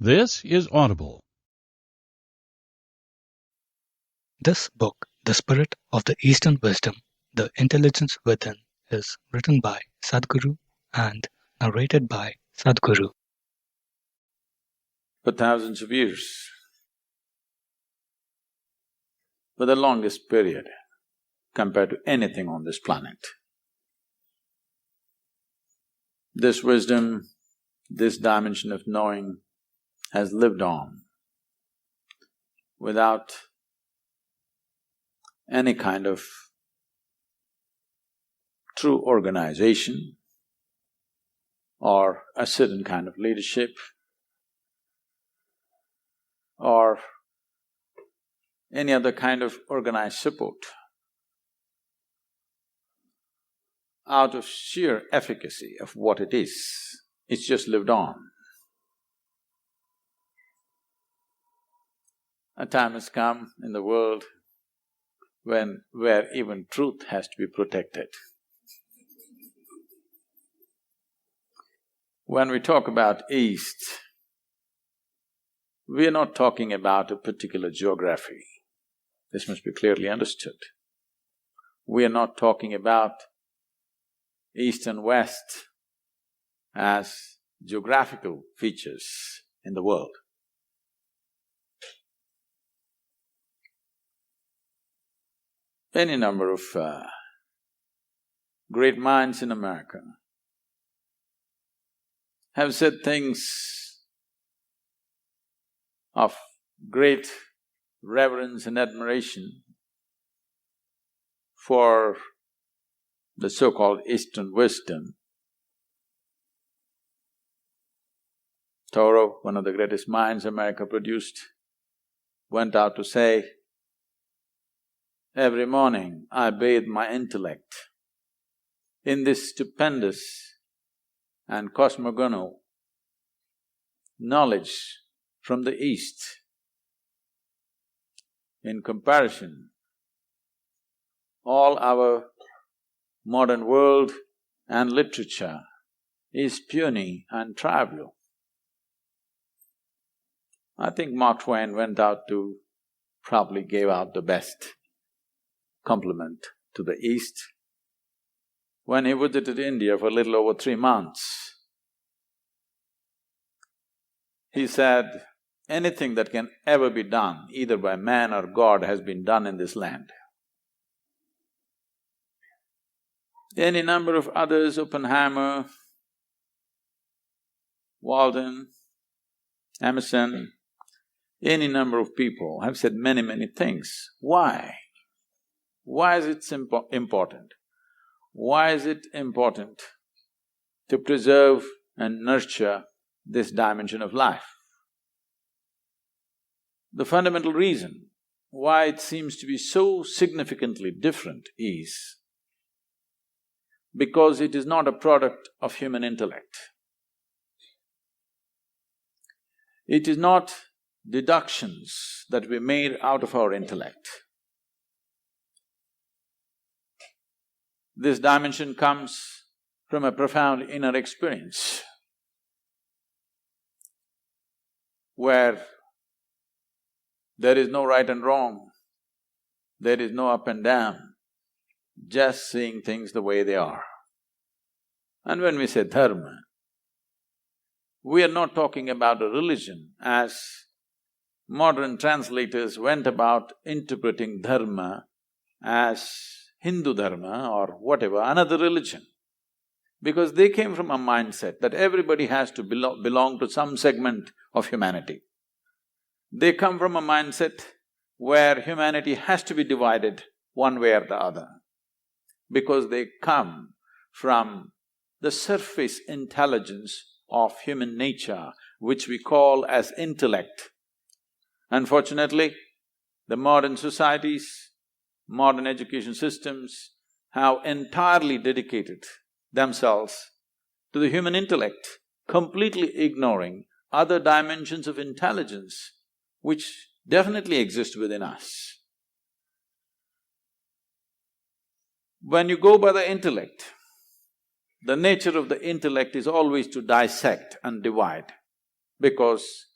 This is Audible. This book, The Spirit of the Eastern Wisdom, The Intelligence Within, is written by Sadhguru and narrated by Sadhguru. For thousands of years, for the longest period compared to anything on this planet. This wisdom, this dimension of knowing has lived on without any kind of true organization or a certain kind of leadership or any other kind of organized support. Out of sheer efficacy of what it is, it's just lived on. A time has come in the world where even truth has to be protected. When we talk about East, we are not talking about a particular geography. This must be clearly understood. We are not talking about East and West as geographical features in the world. Any number of great minds in America have said things of great reverence and admiration for the so-called Eastern wisdom. Thoreau, one of the greatest minds America produced, went out to say, "Every morning I bathe my intellect in this stupendous and cosmogonal knowledge from the East. In comparison, all our modern world and literature is puny and trivial." I think Mark Twain went out to… probably gave out the best compliment to the East when he visited India for a little over 3 months. He said, anything that can ever be done, either by man or God, has been done in this land. Any number of others, Oppenheimer, Walden, Emerson, any number of people have said many things. Why? Why is it important? Why is it important to preserve and nurture this dimension of life? The fundamental reason why it seems to be so significantly different is because it is not a product of human intellect. It is not deductions that we made out of our intellect. This dimension comes from a profound inner experience where there is no right and wrong, there is no up and down, just seeing things the way they are. And when we say dharma, we are not talking about a religion as modern translators went about interpreting dharma as Hindu dharma or whatever, another religion. Because they came from a mindset that everybody has to belong to some segment of humanity. They come from a mindset where humanity has to be divided one way or the other, because they come from the surface intelligence of human nature, which we call as intellect. Unfortunately, the modern societies, modern education systems have entirely dedicated themselves to the human intellect, completely ignoring other dimensions of intelligence which definitely exist within us. When you go by the intellect, the nature of the intellect is always to dissect and divide, because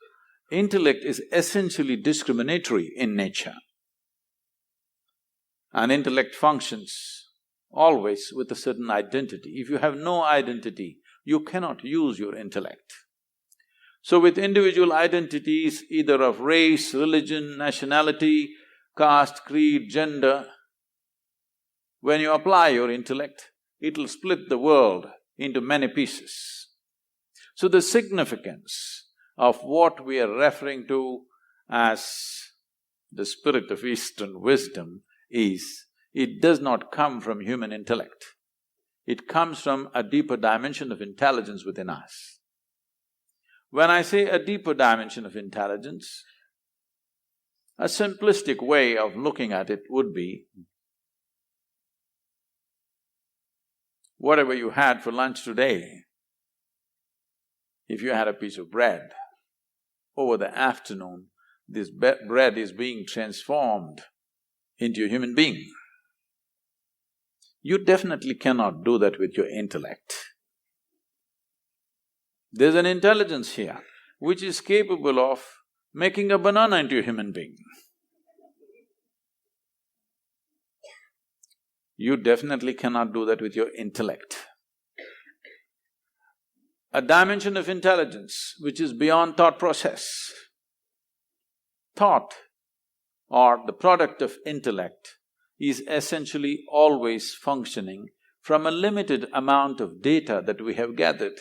Intellect is essentially discriminatory in nature. And intellect functions always with a certain identity. If you have no identity, you cannot use your intellect. So with individual identities, either of race, religion, nationality, caste, creed, gender, when you apply your intellect, it'll split the world into many pieces. So the significance of what we are referring to as the spirit of Eastern wisdom is, it does not come from human intellect. It comes from a deeper dimension of intelligence within us. When I say a deeper dimension of intelligence, a simplistic way of looking at it would be, whatever you had for lunch today, if you had a piece of bread, over the afternoon, this bread is being transformed into a human being. You definitely cannot do that with your intellect. There's an intelligence here which is capable of making a banana into a human being. You definitely cannot do that with your intellect. A dimension of intelligence which is beyond thought process. Thought, or the product of intellect, is essentially always functioning from a limited amount of data that we have gathered.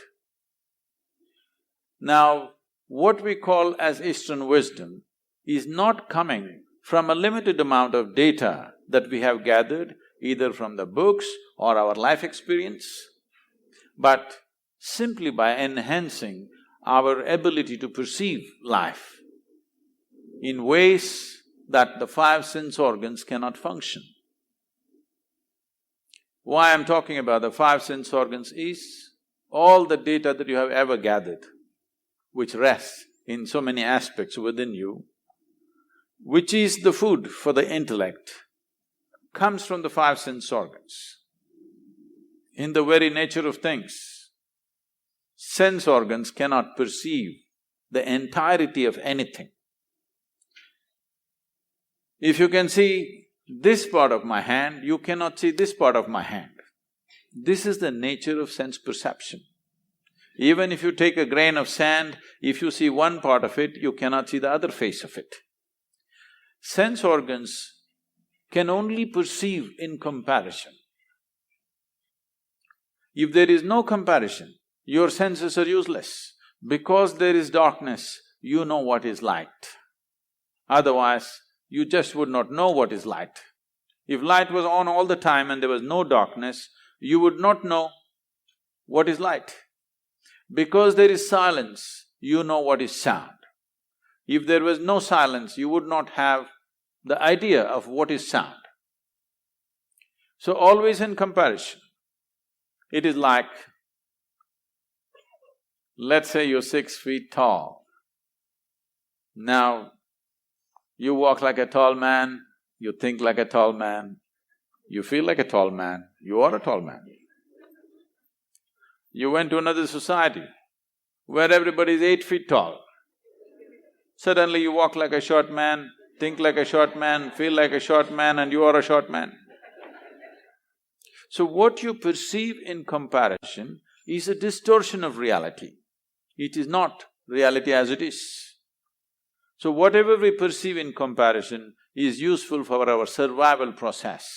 Now, what we call as Eastern wisdom is not coming from a limited amount of data that we have gathered, either from the books or our life experience, but simply by enhancing our ability to perceive life in ways that the five sense organs cannot function. Why I'm talking about the five sense organs is all the data that you have ever gathered, which rests in so many aspects within you, which is the food for the intellect, comes from the five sense organs. In the very nature of things, sense organs cannot perceive the entirety of anything. If you can see this part of my hand, you cannot see this part of my hand. This is the nature of sense perception. Even if you take a grain of sand, if you see one part of it, you cannot see the other face of it. Sense organs can only perceive in comparison. If there is no comparison, your senses are useless. Because there is darkness, you know what is light. Otherwise, you just would not know what is light. If light was on all the time and there was no darkness, you would not know what is light. Because there is silence, you know what is sound. If there was no silence, you would not have the idea of what is sound. So always in comparison, it is like, let's say you're 6 feet tall. Now, you walk like a tall man, you think like a tall man, you feel like a tall man, you are a tall man. You went to another society where everybody is 8 feet tall. Suddenly you walk like a short man, think like a short man, feel like a short man, and you are a short man. So what you perceive in comparison is a distortion of reality. It is not reality as it is. So whatever we perceive in comparison is useful for our survival process.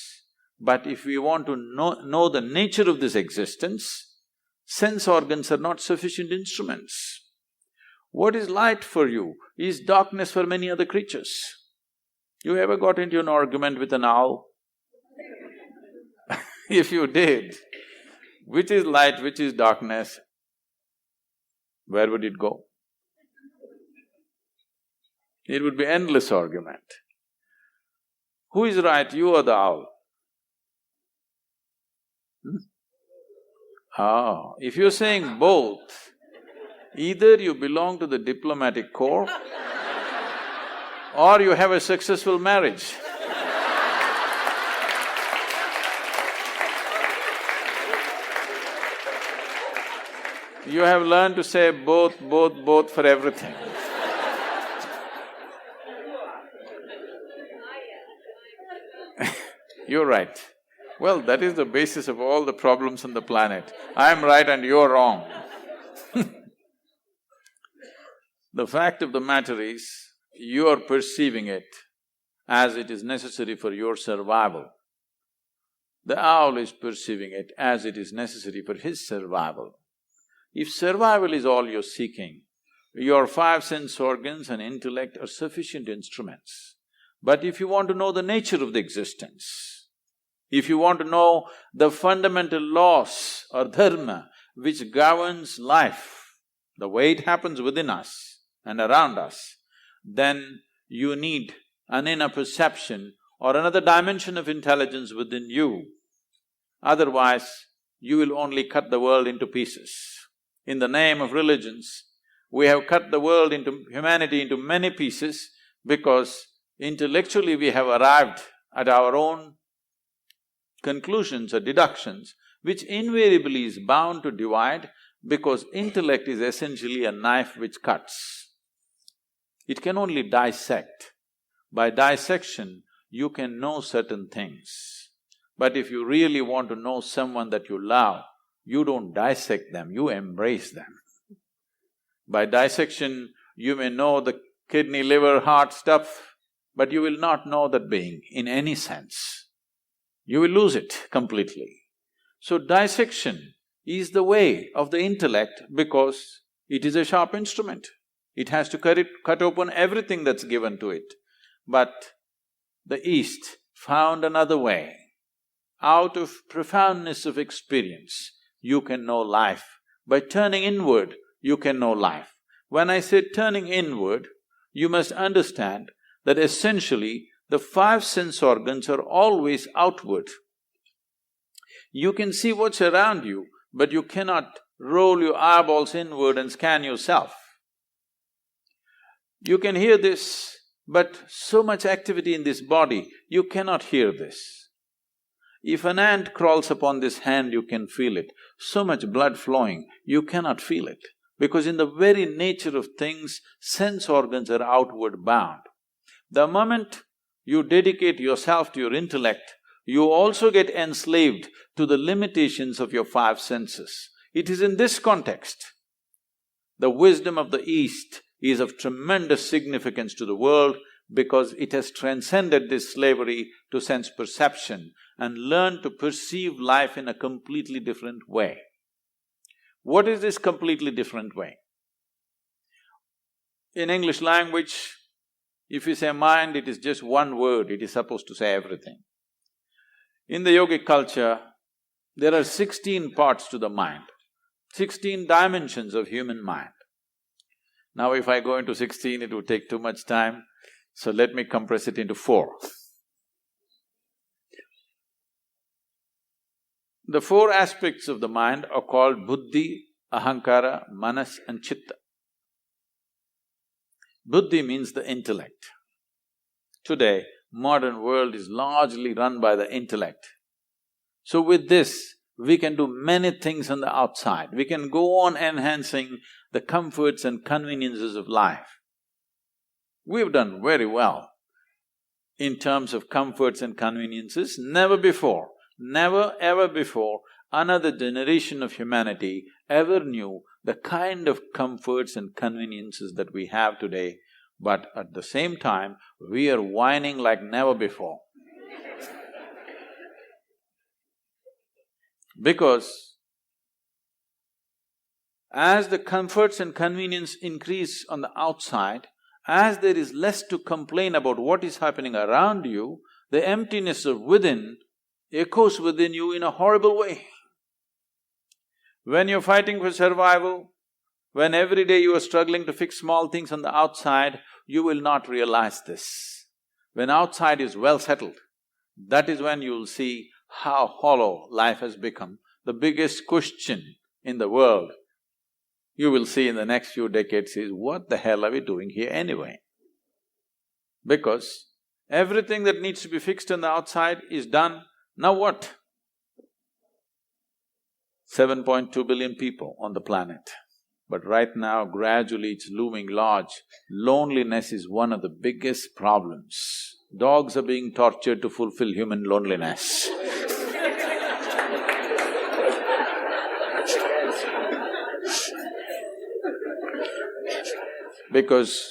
But if we want to know the nature of this existence, sense organs are not sufficient instruments. What is light for you is darkness for many other creatures. You ever got into an argument with an owl? If you did, which is light, which is darkness, where would it go? It would be endless argument. Who is right, you or the owl? If you're saying both, either you belong to the diplomatic corps or you have a successful marriage. You have learned to say both for everything. You're right. Well, that is the basis of all the problems on the planet. I'm right and you're wrong. The fact of the matter is, you are perceiving it as it is necessary for your survival. The owl is perceiving it as it is necessary for his survival. If survival is all you're seeking, your five sense organs and intellect are sufficient instruments. But if you want to know the nature of the existence, if you want to know the fundamental laws or dharma which governs life, the way it happens within us and around us, then you need an inner perception or another dimension of intelligence within you. Otherwise, you will only cut the world into pieces. In the name of religions, we have cut the world into… humanity into many pieces because intellectually we have arrived at our own conclusions or deductions, which invariably is bound to divide because intellect is essentially a knife which cuts. It can only dissect. By dissection, you can know certain things. But if you really want to know someone that you love, you don't dissect them, you embrace them. By dissection, you may know the kidney, liver, heart stuff, but you will not know that being in any sense. You will lose it completely. So dissection is the way of the intellect because it is a sharp instrument. It has to cut open everything that's given to it. But the East found another way. Out of profoundness of experience, you can know life. By turning inward, you can know life. When I say turning inward, you must understand that essentially the five sense organs are always outward. You can see what's around you, but you cannot roll your eyeballs inward and scan yourself. You can hear this, but so much activity in this body, you cannot hear this. If an ant crawls upon this hand, you can feel it. So much blood flowing, you cannot feel it. Because in the very nature of things, sense organs are outward bound. The moment you dedicate yourself to your intellect, you also get enslaved to the limitations of your five senses. It is in this context, the wisdom of the East is of tremendous significance to the world because it has transcended this slavery to sense perception and learned to perceive life in a completely different way. What is this completely different way? In English language, if you say mind, it is just one word, it is supposed to say everything. In the yogic culture, there are 16 parts to the mind, 16 dimensions of human mind. Now if I go into 16, it would take too much time, so let me compress it into 4. The 4 aspects of the mind are called buddhi, ahankara, manas and chitta. Buddhi means the intellect. Today, modern world is largely run by the intellect. So with this, we can do many things on the outside. We can go on enhancing the comforts and conveniences of life. We've done very well in terms of comforts and conveniences. Never before, never ever before, another generation of humanity ever knew the kind of comforts and conveniences that we have today, but at the same time, we are whining like never before. Because as the comforts and convenience increase on the outside, as there is less to complain about what is happening around you, the emptiness of within echoes within you in a horrible way. When you're fighting for survival, when every day you are struggling to fix small things on the outside, you will not realize this. When outside is well settled, that is when you'll see how hollow life has become. The biggest question in the world, you will see in the next few decades is, what the hell are we doing here anyway? Because everything that needs to be fixed on the outside is done, now what? 7.2 billion people on the planet. But right now, gradually it's looming large. Loneliness is one of the biggest problems. Dogs are being tortured to fulfill human loneliness. Because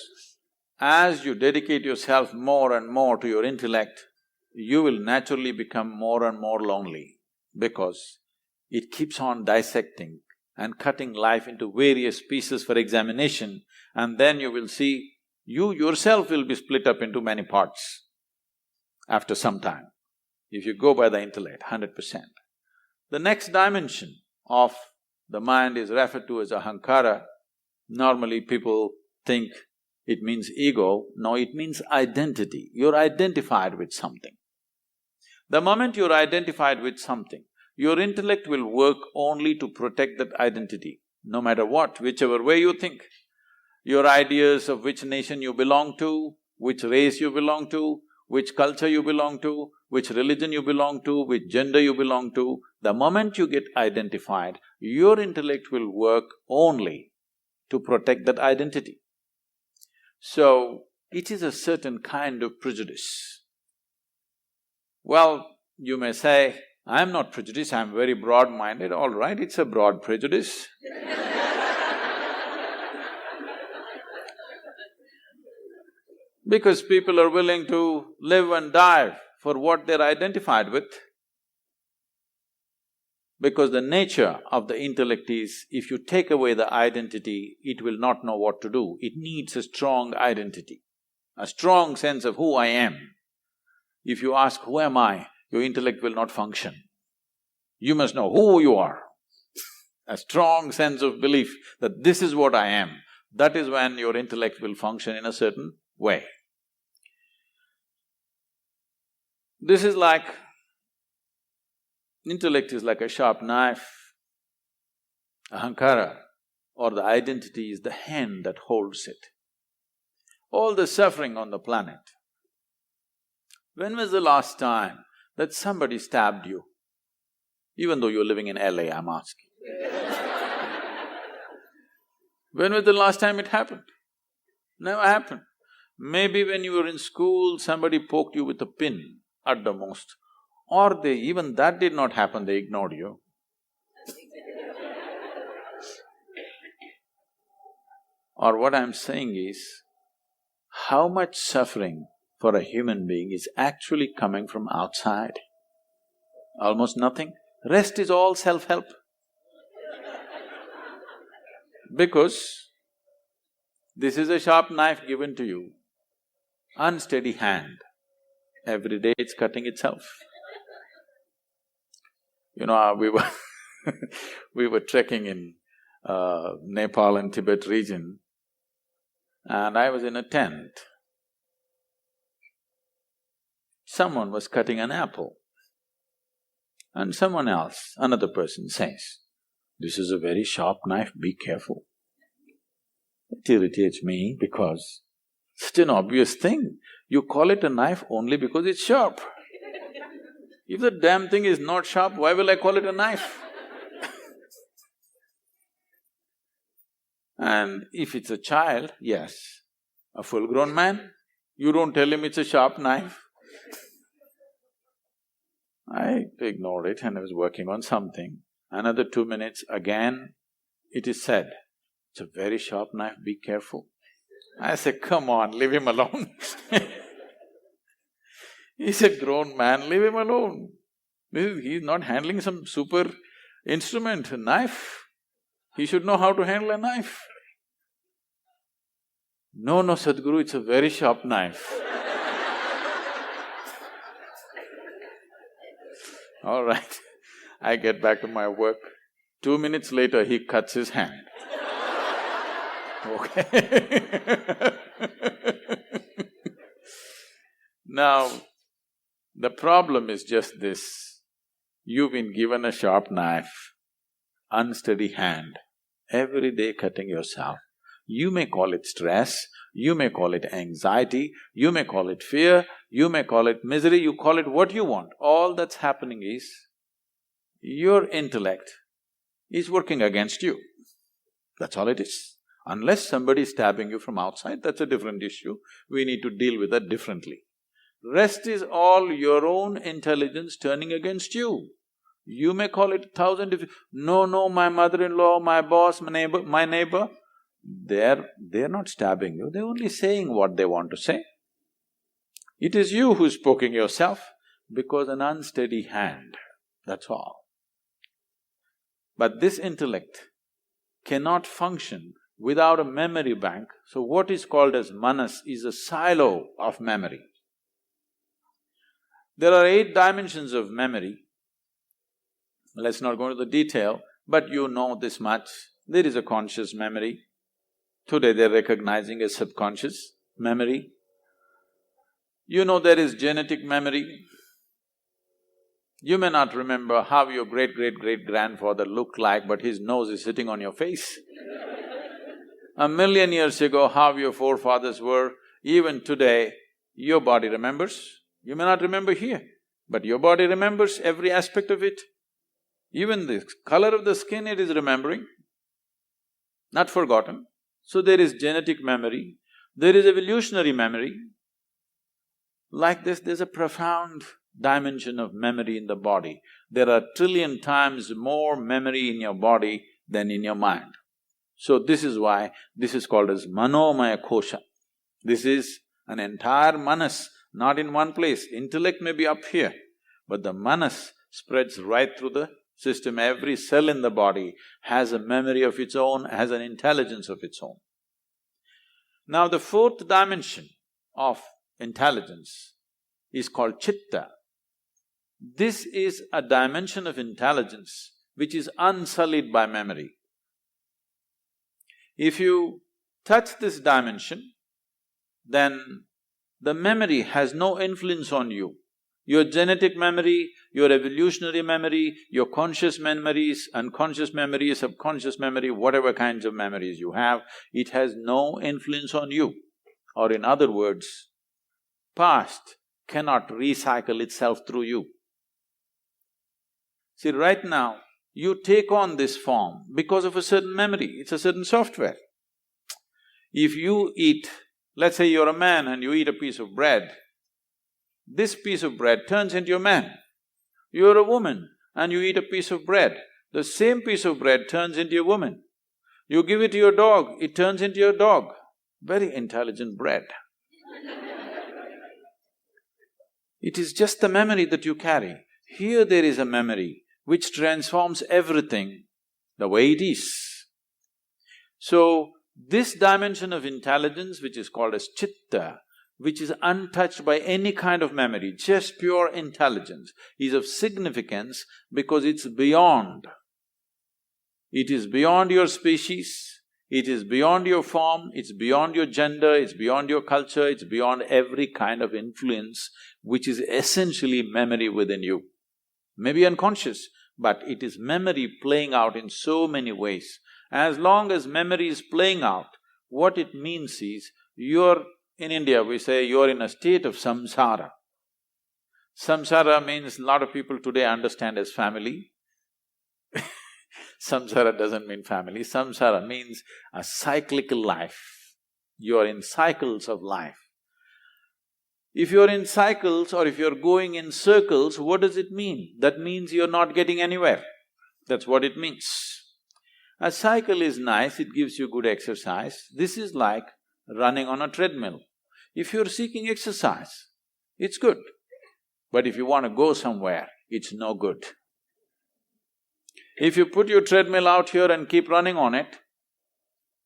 as you dedicate yourself more and more to your intellect, you will naturally become more and more lonely because it keeps on dissecting and cutting life into various pieces for examination, and then you will see you yourself will be split up into many parts after some time, if you go by the intellect, 100%. The next dimension of the mind is referred to as ahankara. Normally people think it means ego. No, it means identity. You're identified with something. The moment you're identified with something, your intellect will work only to protect that identity, no matter what, whichever way you think. Your ideas of which nation you belong to, which race you belong to, which culture you belong to, which religion you belong to, which gender you belong to, the moment you get identified, your intellect will work only to protect that identity. So, it is a certain kind of prejudice. Well, you may say, I'm not prejudiced, I'm very broad-minded. All right, it's a broad prejudice. Because people are willing to live and die for what they're identified with. Because the nature of the intellect is, if you take away the identity, it will not know what to do. It needs a strong identity, a strong sense of who I am. If you ask, who am I? Your intellect will not function. You must know who you are. A strong sense of belief that this is what I am, that is when your intellect will function in a certain way. This is like… intellect is like a sharp knife. Ahankara, or the identity, is the hand that holds it. All the suffering on the planet. When was the last time that somebody stabbed you? Even though you're living in LA, I'm asking. When was the last time it happened? Never happened. Maybe when you were in school, somebody poked you with a pin at the most, or even that did not happen, they ignored you. Or what I'm saying is, how much suffering for a human being is actually coming from outside? Almost nothing. Rest is all self-help. Because this is a sharp knife given to you, unsteady hand, every day it's cutting itself. You know, we were trekking in Nepal and Tibet region, and I was in a tent. Someone was cutting an apple, and someone else, another person says, "This is a very sharp knife, be careful." It irritates me because such an obvious thing, you call it a knife only because it's sharp. If the damn thing is not sharp, why will I call it a knife? And if it's a child, yes. A full-grown man, you don't tell him it's a sharp knife. I ignored it and I was working on something. Another 2 minutes, again it is said, "It's a very sharp knife, be careful." I said, "Come on, leave him alone." He's a grown man, leave him alone. He's not handling some super instrument, a knife. He should know how to handle a knife. "No, no, Sadhguru, it's a very sharp knife." All right, I get back to my work. 2 minutes later, he cuts his hand. Okay. Now, the problem is just this. You've been given a sharp knife, unsteady hand, every day cutting yourself. You may call it stress, you may call it anxiety, you may call it fear, you may call it misery, you call it what you want. All that's happening is, your intellect is working against you. That's all it is. Unless somebody is stabbing you from outside, that's a different issue. We need to deal with that differently. Rest is all your own intelligence turning against you. You may call it 1,000 no, my mother-in-law, my boss, my neighbor, they're not stabbing you, they're only saying what they want to say. It is you who's poking yourself because an unsteady hand, that's all. But this intellect cannot function without a memory bank, so what is called as manas is a silo of memory. There are 8 dimensions of memory. Let's not go into the detail, but you know this much. There is a conscious memory. Today they're recognizing a subconscious memory. You know there is genetic memory. You may not remember how your great-great-great-grandfather looked like, but his nose is sitting on your face. 1,000,000 years ago, how your forefathers were, even today, your body remembers. You may not remember here, but your body remembers every aspect of it. Even the color of the skin it is remembering, not forgotten. So there is genetic memory, there is evolutionary memory. Like this, there's a profound dimension of memory in the body. There are 1,000,000,000,000 times more memory in your body than in your mind. So this is why this is called as manomaya kosha. This is an entire manas, not in one place. Intellect may be up here, but the manas spreads right through the system. Every cell in the body has a memory of its own, has an intelligence of its own. Now the 4th dimension of intelligence is called chitta. This is a dimension of intelligence which is unsullied by memory. If you touch this dimension, then the memory has no influence on you. Your genetic memory, your evolutionary memory, your conscious memories, unconscious memory, subconscious memory, whatever kinds of memories you have, it has no influence on you. Or in other words, past cannot recycle itself through you. See, right now, you take on this form because of a certain memory, it's a certain software. If you eat, let's say you're a man and you eat a piece of bread, this piece of bread turns into a man. You're a woman and you eat a piece of bread, the same piece of bread turns into a woman. You give it to your dog, it turns into your dog. Very intelligent bread. It is just the memory that you carry. Here there is a memory which transforms everything the way it is. So, this dimension of intelligence, which is called as chitta, which is untouched by any kind of memory, just pure intelligence, is of significance because it's beyond. It is beyond your species, it is beyond your form, it's beyond your gender, it's beyond your culture, it's beyond every kind of influence, which is essentially memory within you. Maybe unconscious, but it is memory playing out in so many ways. As long as memory is playing out, what it means is, in India we say you're in a state of samsara. Samsara means a lot of people today understand as family. Samsara doesn't mean family, samsara means a cyclical life. You're in cycles of life. If you're in cycles or if you're going in circles, what does it mean? That means you're not getting anywhere. That's what it means. A cycle is nice, it gives you good exercise. This is like running on a treadmill. If you're seeking exercise, it's good. But if you want to go somewhere, it's no good. If you put your treadmill out here and keep running on it,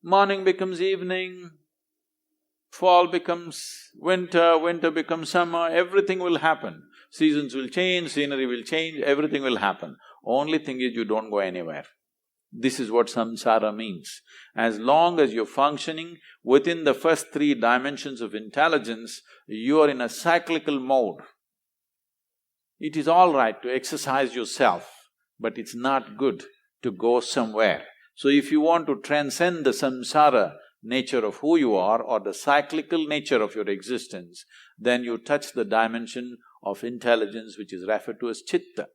morning becomes evening, fall becomes winter, winter becomes summer, everything will happen. Seasons will change, scenery will change, everything will happen. Only thing is you don't go anywhere. This is what samsara means. As long as you're functioning within the first 3 dimensions of intelligence, you are in a cyclical mode. It is all right to exercise yourself, but it's not good to go somewhere. So if you want to transcend the samsara nature of who you are or the cyclical nature of your existence, then you touch the dimension of intelligence which is referred to as chitta.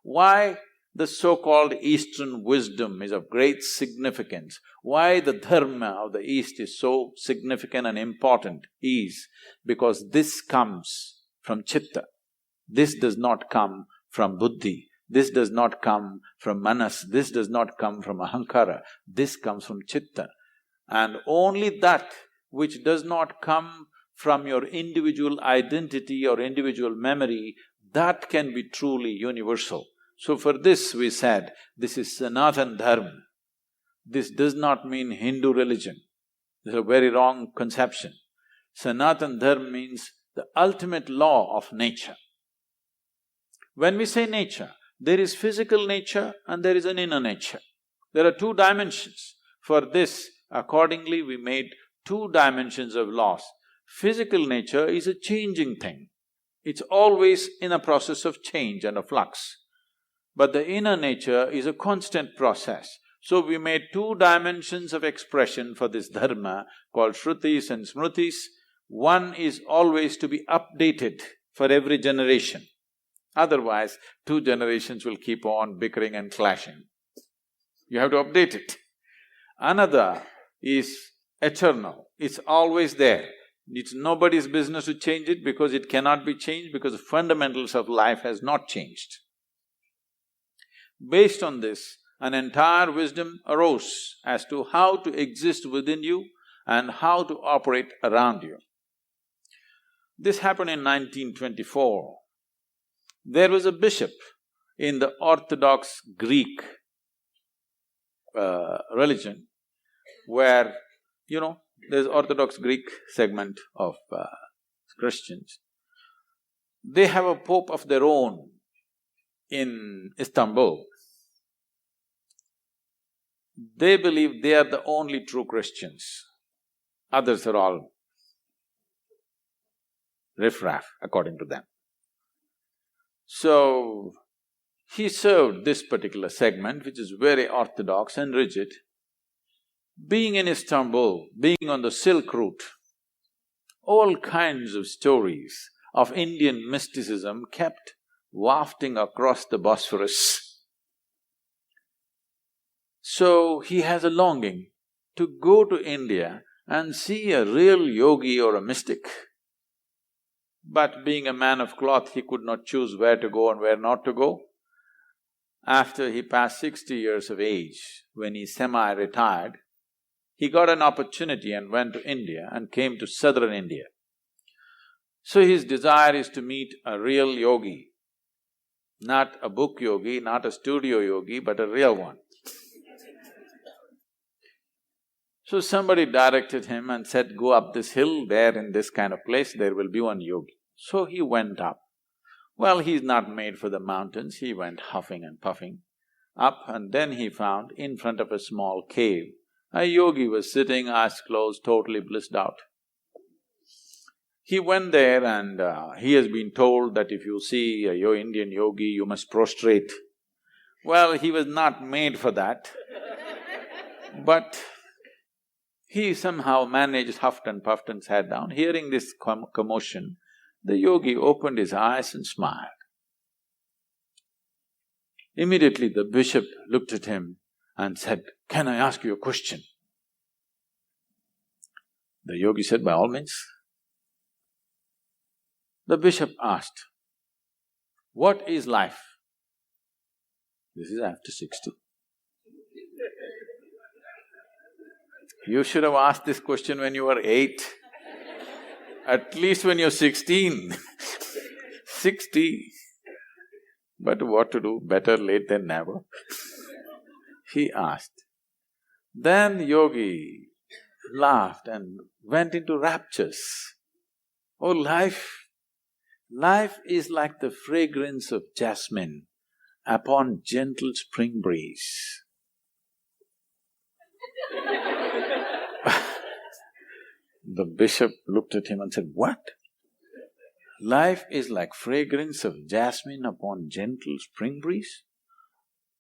Why the so-called Eastern wisdom is of great significance, why the dharma of the East is so significant and important is because this comes from chitta. This does not come from buddhi. This does not come from manas. This does not come from ahankara. This comes from chitta. And only that which does not come from your individual identity or individual memory, that can be truly universal. So for this we said, this is Sanatan Dharma. This does not mean Hindu religion. This is a very wrong conception. Sanatan Dharma means the ultimate law of nature. When we say nature, there is physical nature and there is an inner nature. There are two dimensions. For this, accordingly, we made two dimensions of laws. Physical nature is a changing thing. It's always in a process of change and a flux. But the inner nature is a constant process. So we made two dimensions of expression for this dharma called Shrutis and Smritis. One is always to be updated for every generation. Otherwise, two generations will keep on bickering and clashing. You have to update it. Another is eternal, it's always there. It's nobody's business to change it because it cannot be changed because the fundamentals of life has not changed. Based on this, an entire wisdom arose as to how to exist within you and how to operate around you. This happened in 1924. There was a bishop in the Orthodox Greek religion where, there's Orthodox Greek segment of Christians. They have a pope of their own in Istanbul. They believe they are the only true Christians. Others are all riffraff, according to them. So, he served this particular segment, which is very orthodox and rigid. Being in Istanbul, being on the Silk Route, all kinds of stories of Indian mysticism kept wafting across the Bosphorus. So, he has a longing to go to India and see a real yogi or a mystic. But being a man of cloth, he could not choose where to go and where not to go. After he passed 60 years of age, when he semi-retired, he got an opportunity and went to India and came to southern India. So his desire is to meet a real yogi, not a book yogi, not a studio yogi, but a real one. So somebody directed him and said, go up this hill, there in this kind of place, there will be one yogi. So he went up. Well, he's not made for the mountains, he went huffing and puffing up, and then he found in front of a small cave, a yogi was sitting, eyes closed, totally blissed out. He went there and he has been told that if you see a Indian yogi, you must prostrate. Well, he was not made for that, but he somehow managed, huffed and puffed and sat down. Hearing this commotion, the yogi opened his eyes and smiled. Immediately the bishop looked at him and said, "Can I ask you a question?" The yogi said, "By all means." The bishop asked, "What is life?" This is after 60. You should have asked this question when you were 8, at least when you're 16. 60. But what to do, better late than never. He asked. Then yogi laughed and went into raptures. Oh, life is like the fragrance of jasmine upon gentle spring breeze. The bishop looked at him and said, "What? Life is like fragrance of jasmine upon gentle spring breeze?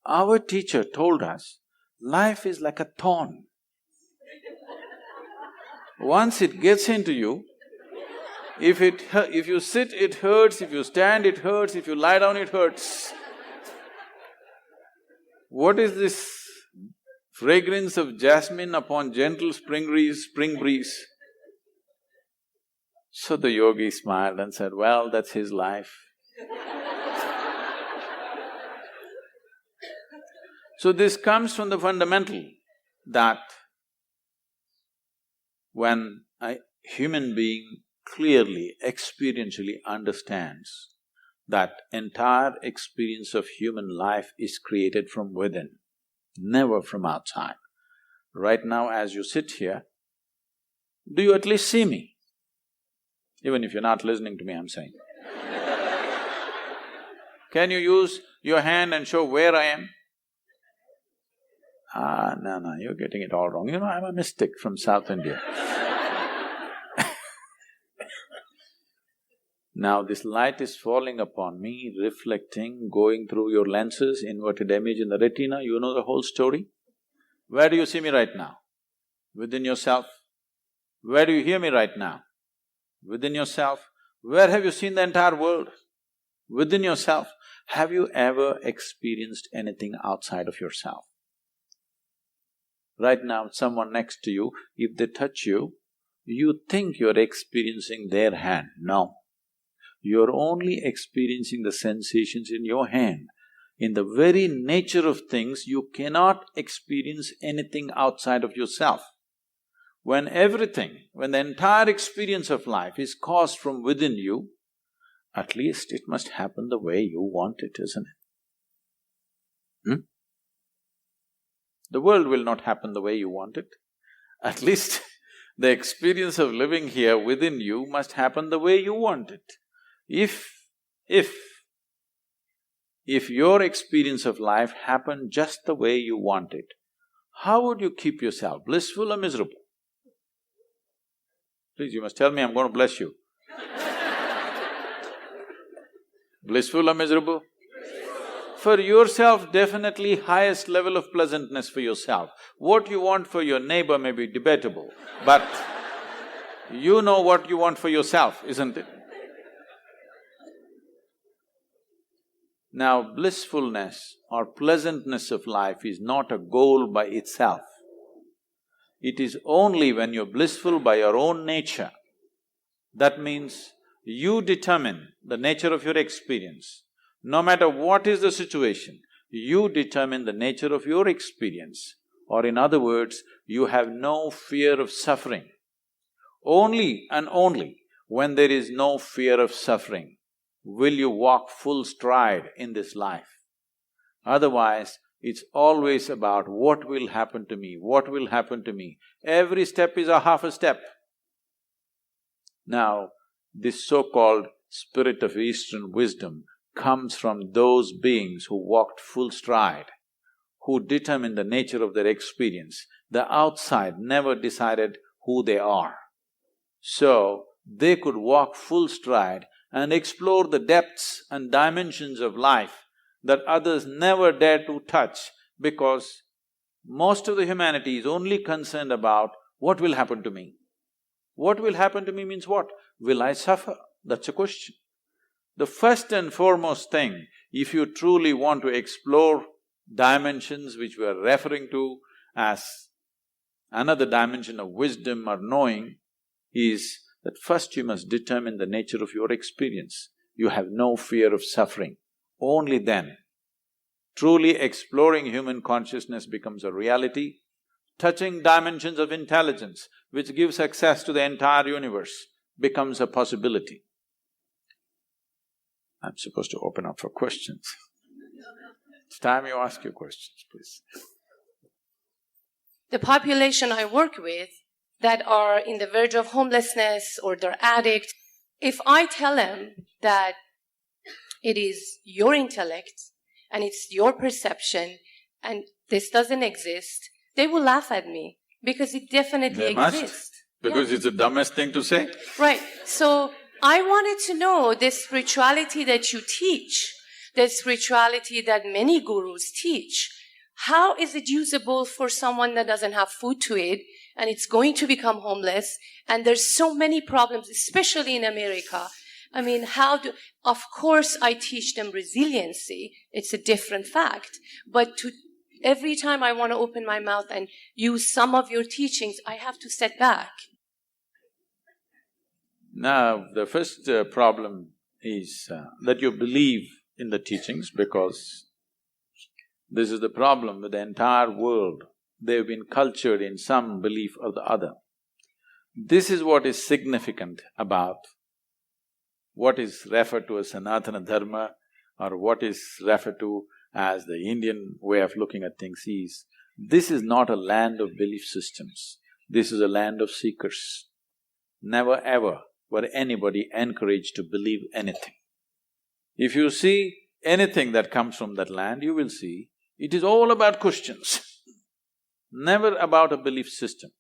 Our teacher told us, life is like a thorn. Once it gets into you, if you sit, it hurts, if you stand, it hurts, if you lie down, it hurts. What is this fragrance of jasmine upon gentle spring breeze? So the yogi smiled and said, well, that's his life. So this comes from the fundamental that when a human being clearly, experientially understands that entire experience of human life is created from within, never from outside. Right now as you sit here, do you at least see me? Even if you're not listening to me, I'm saying. Can you use your hand and show where I am? No, you're getting it all wrong. You know, I'm a mystic from South India. Now this light is falling upon me, reflecting, going through your lenses, inverted image in the retina, you know the whole story? Where do you see me right now? Within yourself. Where do you hear me right now? Within yourself. Where have you seen the entire world? Within yourself. Have you ever experienced anything outside of yourself? Right now, someone next to you, if they touch you, you think you're experiencing their hand. No. You're only experiencing the sensations in your hand. In the very nature of things, you cannot experience anything outside of yourself. When the entire experience of life is caused from within you, at least it must happen the way you want it, isn't it? The world will not happen the way you want it. At least the experience of living here within you must happen the way you want it. If your experience of life happened just the way you want it, how would you keep yourself, blissful or miserable? Please, you must tell me, I'm going to bless you. Blissful or miserable? For yourself, definitely highest level of pleasantness for yourself. What you want for your neighbor may be debatable, but you know what you want for yourself, isn't it? Now, blissfulness or pleasantness of life is not a goal by itself. It is only when you're blissful by your own nature. That means you determine the nature of your experience. No matter what is the situation, you determine the nature of your experience. Or in other words, you have no fear of suffering. Only and only when there is no fear of suffering will you walk full stride in this life. Otherwise, it's always about what will happen to me, what will happen to me. Every step is a half a step. Now, this so-called spirit of Eastern wisdom comes from those beings who walked full stride, who determined the nature of their experience. The outside never decided who they are. So, they could walk full stride and explore the depths and dimensions of life that others never dare to touch, because most of the humanity is only concerned about what will happen to me. What will happen to me means what? Will I suffer? That's a question. The first and foremost thing, if you truly want to explore dimensions which we are referring to as another dimension of wisdom or knowing, is that first you must determine the nature of your experience. You have no fear of suffering. Only then, truly exploring human consciousness becomes a reality. Touching dimensions of intelligence, which gives access to the entire universe, becomes a possibility. I'm supposed to open up for questions. It's time you ask your questions, please. The population I work with that are in the verge of homelessness or they're addicts, if I tell them that it is your intellect and it's your perception and this doesn't exist, they will laugh at me because it definitely exists. Must, because it's the dumbest thing to say. Right. So I wanted to know the spirituality that you teach, the spirituality that many gurus teach. How is it usable for someone that doesn't have food to eat and it's going to become homeless, and there's so many problems, especially in America? I mean, of course I teach them resiliency, it's a different fact, but every time I want to open my mouth and use some of your teachings, I have to step back. Now, the first problem is that you believe in the teachings, because this is the problem with the entire world. They've been cultured in some belief or the other. This is what is significant about what is referred to as Sanatana Dharma or what is referred to as the Indian way of looking at things is, this is not a land of belief systems, this is a land of seekers. Never ever were anybody encouraged to believe anything. If you see anything that comes from that land, you will see it is all about questions, never about a belief system.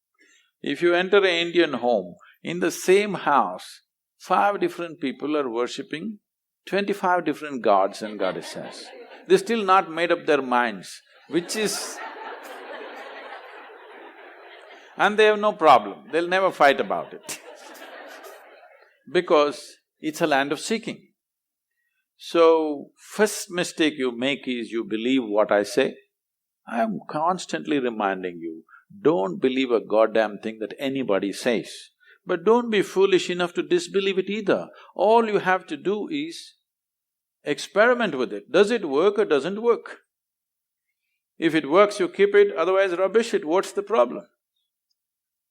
If you enter an Indian home, in the same house, 5 different people are worshipping 25 different gods and goddesses. They're still not made up their minds, which is… and they have no problem, they'll never fight about it because it's a land of seeking. So, first mistake you make is you believe what I say. I am constantly reminding you, don't believe a goddamn thing that anybody says. But don't be foolish enough to disbelieve it either. All you have to do is experiment with it. Does it work or doesn't work? If it works, you keep it, otherwise rubbish it. What's the problem?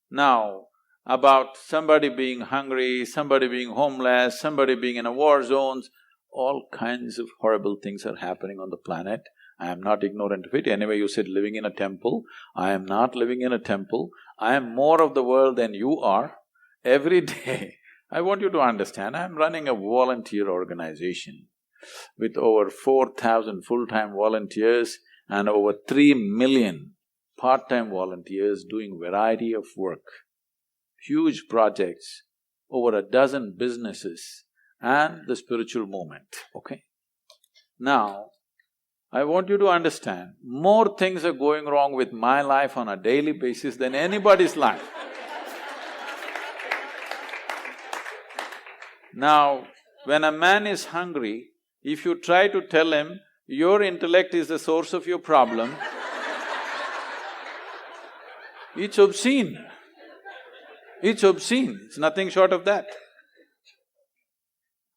Now, about somebody being hungry, somebody being homeless, somebody being in a war zones, all kinds of horrible things are happening on the planet. I am not ignorant of it. Anyway, you said living in a temple. I am not living in a temple. I am more of the world than you are. Every day, I want you to understand, I am running a volunteer organization with over 4,000 full-time volunteers and over 3 million part-time volunteers doing variety of work, huge projects, over a dozen businesses and the spiritual movement, okay? Now, I want you to understand, more things are going wrong with my life on a daily basis than anybody's life. Now, when a man is hungry, if you try to tell him, your intellect is the source of your problem, it's obscene. It's obscene, it's nothing short of that.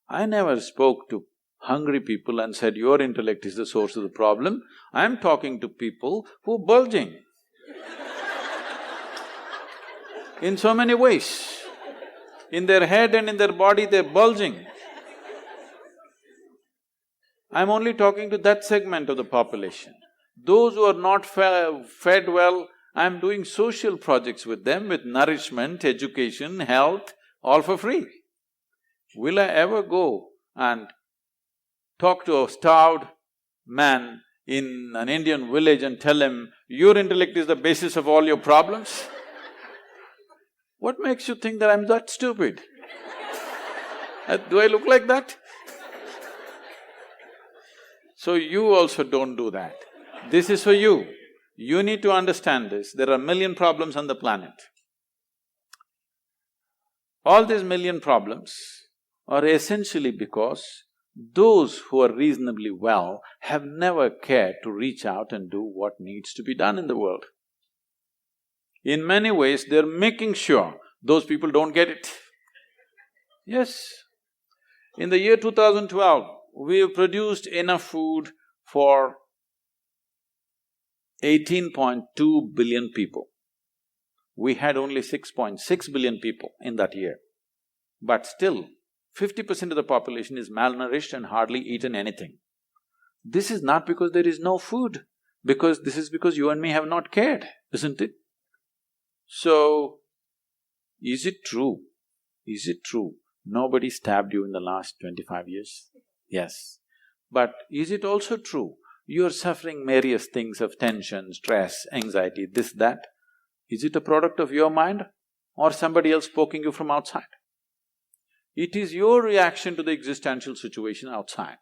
I never spoke to hungry people and said, your intellect is the source of the problem. I'm talking to people who are bulging in so many ways. In their head and in their body, they're bulging. I'm only talking to that segment of the population. Those who are not fed well, I'm doing social projects with them with nourishment, education, health, all for free. Will I ever go and talk to a starved man in an Indian village and tell him, your intellect is the basis of all your problems? What makes you think that I'm that stupid? Do I look like that? So you also don't do that. This is for you. You need to understand this. There are 1 million problems on the planet. All these 1 million problems are essentially because those who are reasonably well have never cared to reach out and do what needs to be done in the world. In many ways, they're making sure those people don't get it. Yes. In the year 2012, we have produced enough food for 18.2 billion people. We had only 6.6 billion people in that year. But still, 50% of the population is malnourished and hardly eaten anything. This is not because there is no food, this is because you and me have not cared, isn't it? So, is it true? Is it true nobody stabbed you in the last 25 years? Yes. But is it also true you're suffering various things of tension, stress, anxiety, this, that? Is it a product of your mind or somebody else poking you from outside? It is your reaction to the existential situation outside.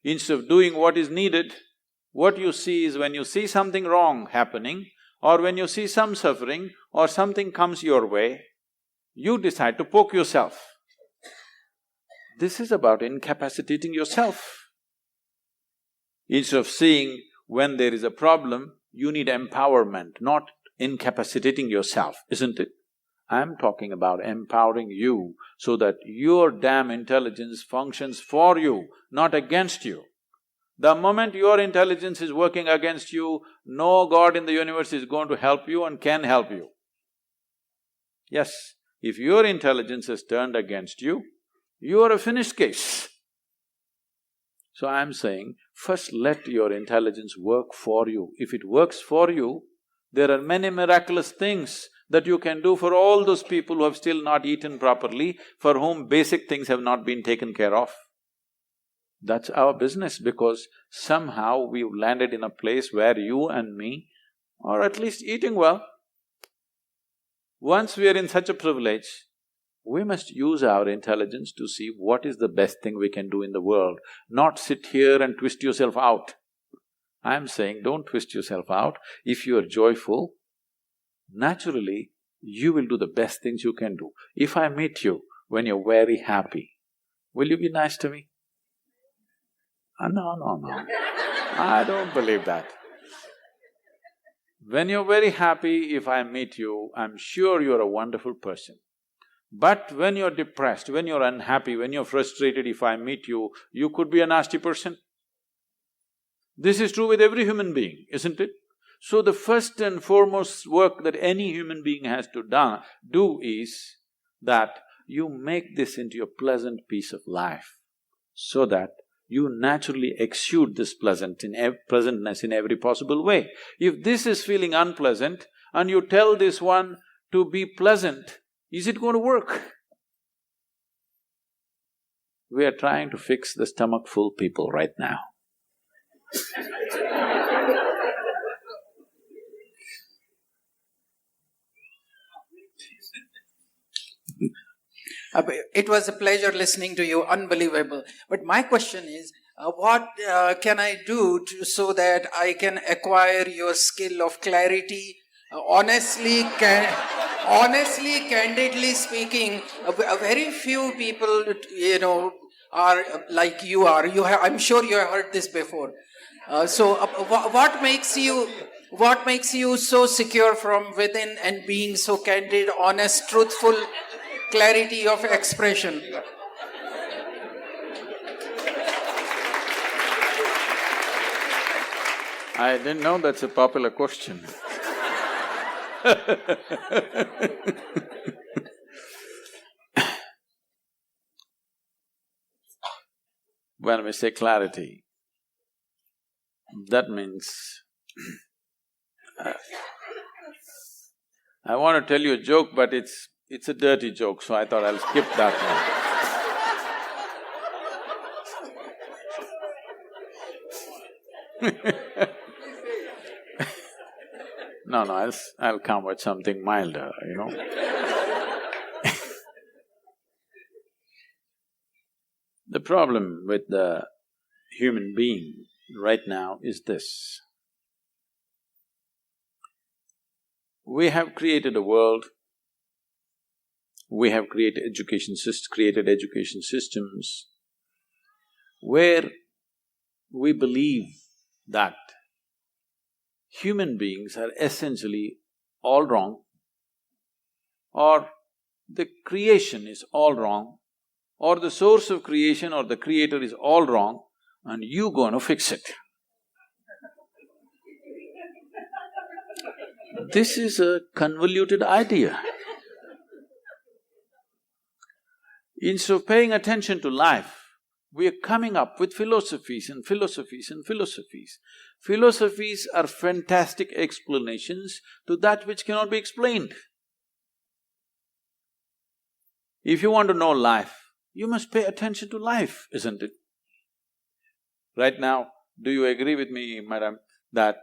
Instead of doing what is needed, what you see is when you see something wrong happening or when you see some suffering or something comes your way, you decide to poke yourself. This is about incapacitating yourself. Instead of seeing when there is a problem, you need empowerment, not incapacitating yourself, isn't it? I'm talking about empowering you so that your damn intelligence functions for you, not against you. The moment your intelligence is working against you, no God in the universe is going to help you and can help you. Yes, if your intelligence has turned against you, you are a finished case. So I'm saying, first let your intelligence work for you. If it works for you, there are many miraculous things that you can do for all those people who have still not eaten properly, for whom basic things have not been taken care of. That's our business, because somehow we've landed in a place where you and me are at least eating well. Once we are in such a privilege, we must use our intelligence to see what is the best thing we can do in the world, not sit here and twist yourself out. I'm saying don't twist yourself out. If you are joyful, naturally you will do the best things you can do. If I meet you when you're very happy, will you be nice to me? No. I don't believe that. When you're very happy, if I meet you, I'm sure you're a wonderful person. But when you're depressed, when you're unhappy, when you're frustrated, if I meet you, you could be a nasty person. This is true with every human being, isn't it? So the first and foremost work that any human being has to do is that you make this into a pleasant piece of life, so that you naturally exude this pleasantness in every possible way. If this is feeling unpleasant and you tell this one to be pleasant, is it going to work? We are trying to fix the stomach-full people right now. It was a pleasure listening to you, unbelievable. But my question is, what can I do so that I can acquire your skill of clarity? Honestly, candidly speaking, very few people, are like you are. I'm sure you have heard this before. What makes you so secure from within and being so candid, honest, truthful, clarity of expression? I didn't know that's a popular question. When we say clarity, that means I want to tell you a joke, but it's a dirty joke, so I thought I'll skip that one. No, I'll come with something milder, The problem with the human being right now is this. We have created a world, we have created education systems where we believe that human beings are essentially all wrong, or the creation is all wrong, or the source of creation or the creator is all wrong, and you gonna fix it. This is a convoluted idea. Instead of paying attention to life, we are coming up with philosophies and philosophies and philosophies. Philosophies are fantastic explanations to that which cannot be explained. If you want to know life, you must pay attention to life, isn't it? Right now, do you agree with me, madam, that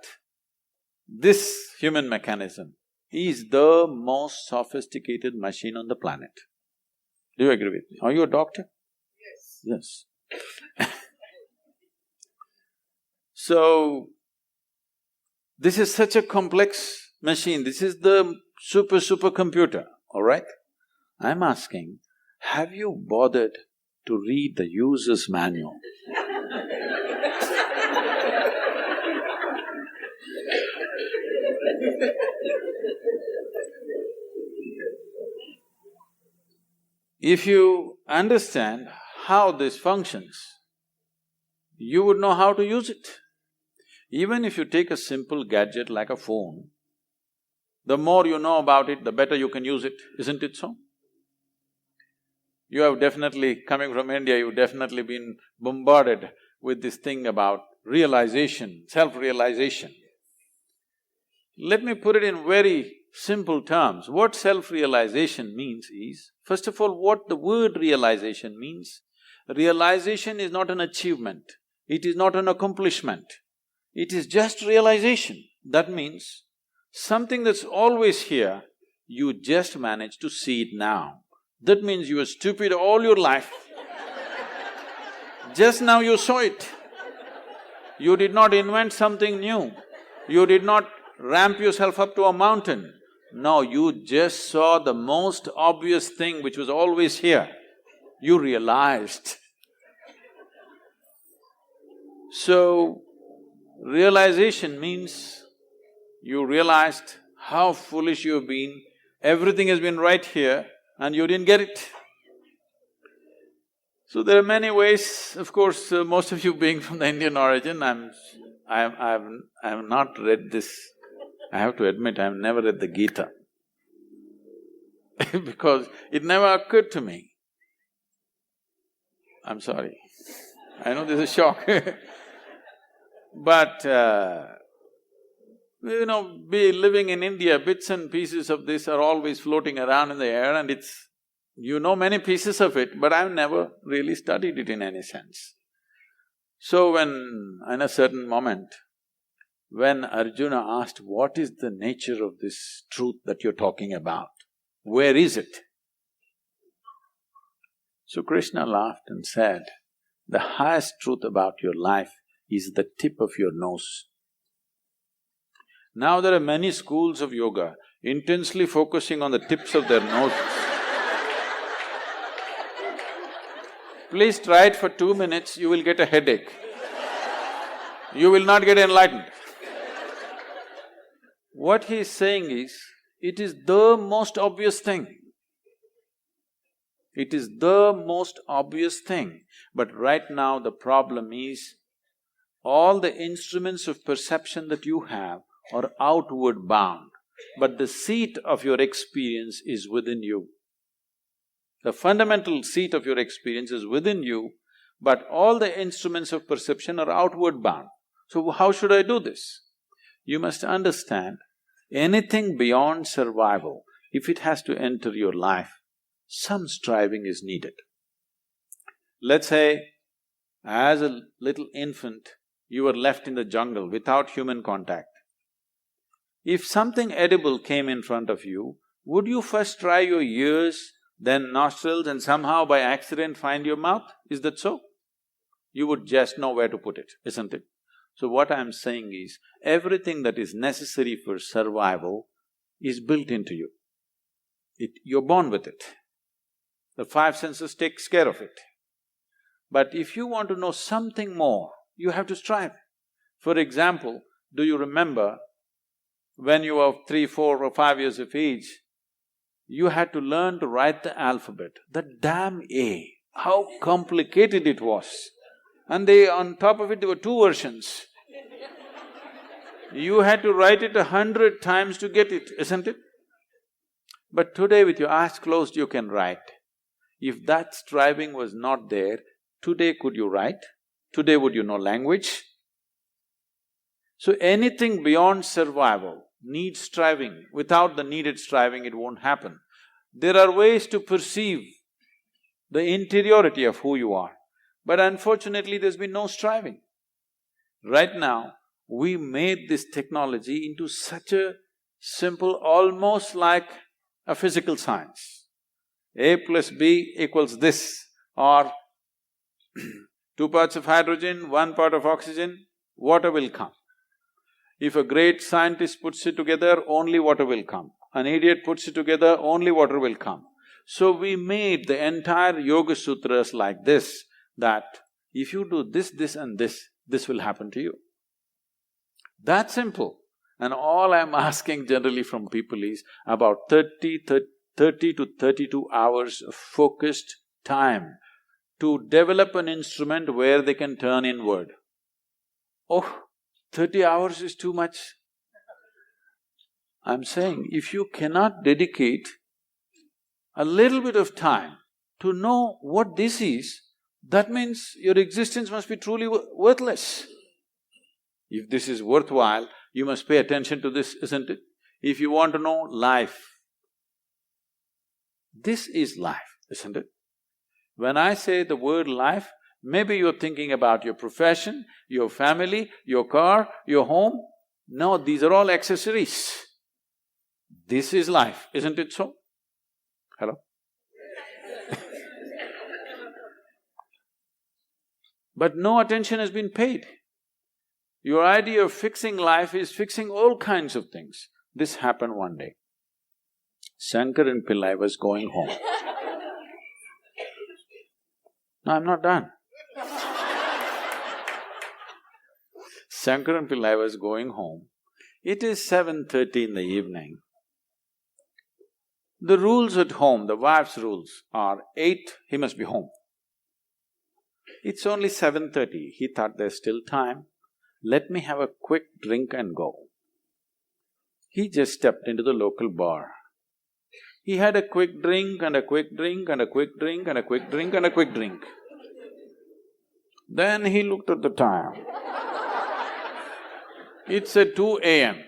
this human mechanism is the most sophisticated machine on the planet? Do you agree with me? Are you a doctor? Yes. So, this is such a complex machine, this is the supercomputer, all right? I'm asking, have you bothered to read the user's manual? If you understand how this functions, you would know how to use it. Even if you take a simple gadget like a phone, the more you know about it, the better you can use it, isn't it so? You have definitely, coming from India, you've definitely been bombarded with this thing about realization, self-realization. Let me put it in very simple terms. What self-realization means is, first of all, what the word realization means. Realization is not an achievement, it is not an accomplishment, it is just realization. That means something that's always here, you just manage to see it now. That means you were stupid all your life. Just now you saw it. You did not invent something new. You did not ramp yourself up to a mountain. No, you just saw the most obvious thing which was always here. You realized. So, realization means you realized how foolish you've been, everything has been right here and you didn't get it. So there are many ways, of course, most of you being from the Indian origin, I have not read this. I have to admit, I have never read the Gita because it never occurred to me. I'm sorry, I know this is a shock but living in India, bits and pieces of this are always floating around in the air and it's… you know many pieces of it, but I've never really studied it in any sense. So when, in a certain moment, when Arjuna asked, what is the nature of this truth that you're talking about? Where is it? So Krishna laughed and said, the highest truth about your life is the tip of your nose. Now there are many schools of yoga intensely focusing on the tips of their noses. Please try it for 2 minutes, you will get a headache. You will not get enlightened. What he is saying is, it is the most obvious thing. It is the most obvious thing. But right now the problem is, all the instruments of perception that you have are outward bound, but the seat of your experience is within you. The fundamental seat of your experience is within you, but all the instruments of perception are outward bound. So how should I do this? You must understand, anything beyond survival, if it has to enter your life, some striving is needed. Let's say, as a little infant, you were left in the jungle without human contact. If something edible came in front of you, would you first try your ears, then nostrils, and somehow by accident find your mouth? Is that so? You would just know where to put it, isn't it? So what I'm saying is, everything that is necessary for survival is built into you. You're born with it. The five senses takes care of it. But if you want to know something more, you have to strive. For example, do you remember when you were 3, 4 or 5 years of age, you had to learn to write the alphabet. That damn A, how complicated it was. And on top of it, there were 2 versions. You had to write it 100 times to get it, isn't it? But today with your eyes closed, you can write. If that striving was not there, today could you write? Today would you know language? So anything beyond survival needs striving. Without the needed striving, it won't happen. There are ways to perceive the interiority of who you are, but unfortunately there's been no striving. Right now, we made this technology into such a simple, almost like a physical science. A plus B equals this, or 2 parts of hydrogen, 1 part of oxygen, water will come. If a great scientist puts it together, only water will come. An idiot puts it together, only water will come. So we made the entire Yoga Sutras like this, that if you do this, this and this will happen to you. That simple. And all I'm asking generally from people is, about 30 30 to 32 hours of focused time to develop an instrument where they can turn inward. Oh, 30 hours is too much. I'm saying, if you cannot dedicate a little bit of time to know what this is, that means your existence must be truly worthless. If this is worthwhile, you must pay attention to this, isn't it? If you want to know life, this is life, isn't it? When I say the word life, maybe you're thinking about your profession, your family, your car, your home. No, these are all accessories. This is life, isn't it so? Hello? But no attention has been paid. Your idea of fixing life is fixing all kinds of things. This happened one day. Shankaran Pillai was going home. No, I'm not done. Shankaran Pillai was going home. It is 7:30 in the evening. The rules at home, the wife's rules are 8, he must be home. It's only 7:30, he thought there's still time, let me have a quick drink and go. He just stepped into the local bar. He had a quick drink and a quick drink and a quick drink and a quick drink and a quick drink. Then he looked at the time. It's at 2 a.m.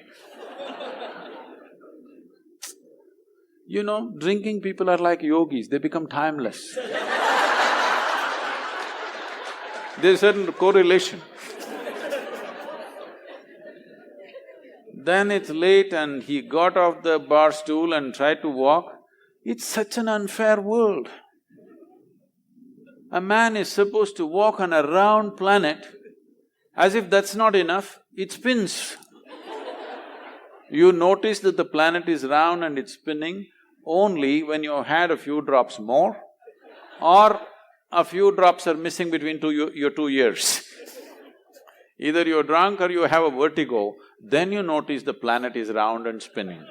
You know, drinking people are like yogis, they become timeless. There's a certain correlation. Then it's late and he got off the bar stool and tried to walk. It's such an unfair world. A man is supposed to walk on a round planet. As if that's not enough, it spins. You notice that the planet is round and it's spinning only when you had a few drops more or a few drops are missing between your 2 ears. Either you're drunk or you have a vertigo, then you notice the planet is round and spinning.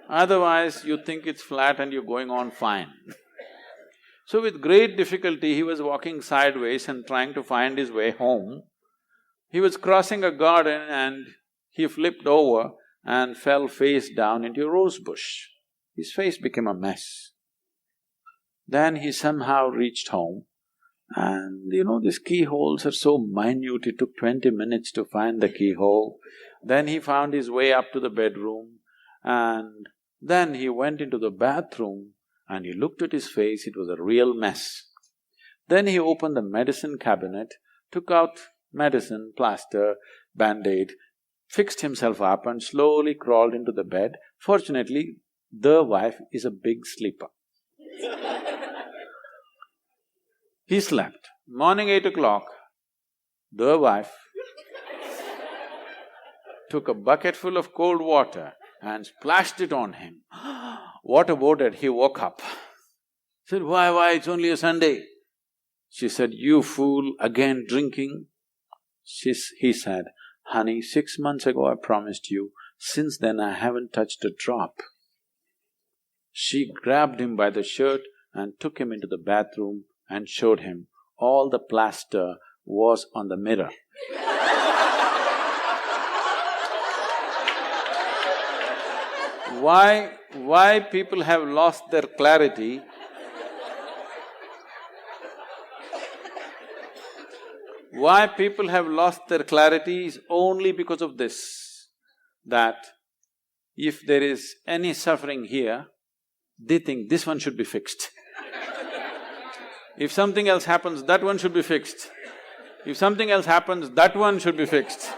Otherwise, you think it's flat and you're going on fine. So with great difficulty, he was walking sideways and trying to find his way home. He was crossing a garden and he flipped over and fell face down into a rose bush. His face became a mess. Then he somehow reached home and you know, these keyholes are so minute, it took 20 minutes to find the keyhole. Then he found his way up to the bedroom and then he went into the bathroom and he looked at his face, it was a real mess. Then he opened the medicine cabinet, took out medicine, plaster, band-aid, fixed himself up and slowly crawled into the bed. Fortunately, the wife is a big sleeper. He slept. Morning 8 o'clock, the wife took a bucket full of cold water and splashed it on him. Water boarded, he woke up. Said, why, it's only a Sunday. She said, you fool, again drinking? He said, honey, 6 months ago I promised you, since then I haven't touched a drop. She grabbed him by the shirt and took him into the bathroom and showed him all the plaster was on the mirror. Why people have lost their clarity? Why people have lost their clarity is only because of this, that if there is any suffering here, they think this one should be fixed. If something else happens, that one should be fixed. If something else happens, that one should be fixed.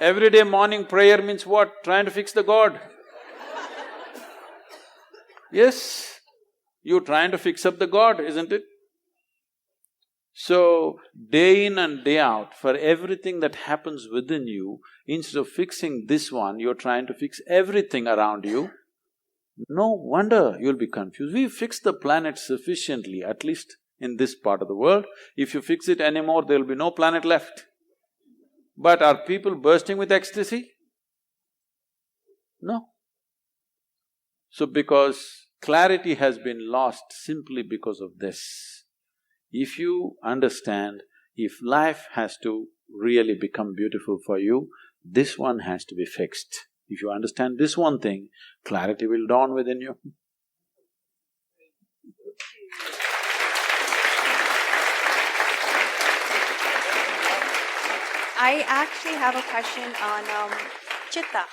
Everyday morning prayer means what? Trying to fix the God. Yes, you're trying to fix up the God, isn't it? So, day in and day out, for everything that happens within you, instead of fixing this one, you're trying to fix everything around you. No wonder you'll be confused. We fixed the planet sufficiently, at least in this part of the world. If you fix it anymore, there'll be no planet left. But are people bursting with ecstasy? No. So because Clarity has been lost simply because of this. If you understand, if life has to really become beautiful for you, this one has to be fixed. If you understand this one thing, clarity will dawn within you. I actually have a question on chitta.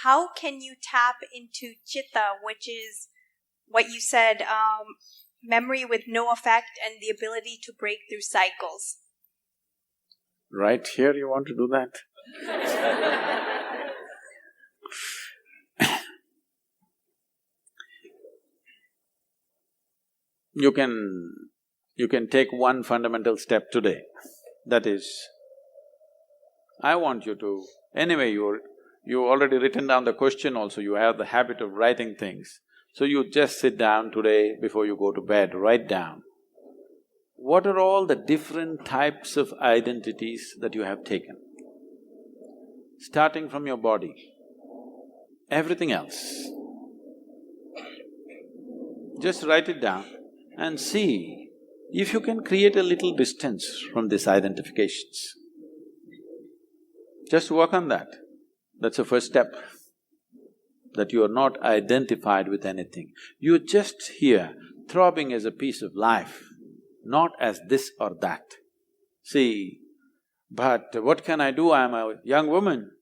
How can you tap into chitta, which is what you said, memory with no effect and the ability to break through cycles? Right here you want to do that? You can take one fundamental step today. That is, I want you to… Anyway, you already written down the question also, you have the habit of writing things. So you just sit down today before you go to bed, write down. What are all the different types of identities that you have taken? Starting from your body, everything else. Just write it down and see if you can create a little distance from these identifications. Just work on that. That's the first step. That you are not identified with anything. You're just here, throbbing as a piece of life, not as this or that. See, but what can I do? I'm a young woman.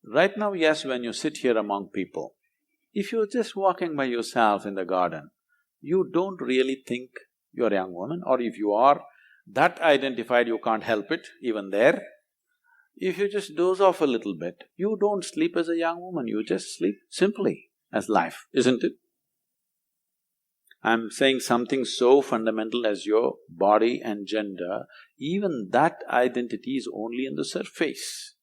Right now, yes, when you sit here among people, if you're just walking by yourself in the garden, you don't really think you're a young woman, or if you are that identified, you can't help it, even there. If you just doze off a little bit, you don't sleep as a young woman, you just sleep simply as life, isn't it? I'm saying something so fundamental as your body and gender, even that identity is only on the surface.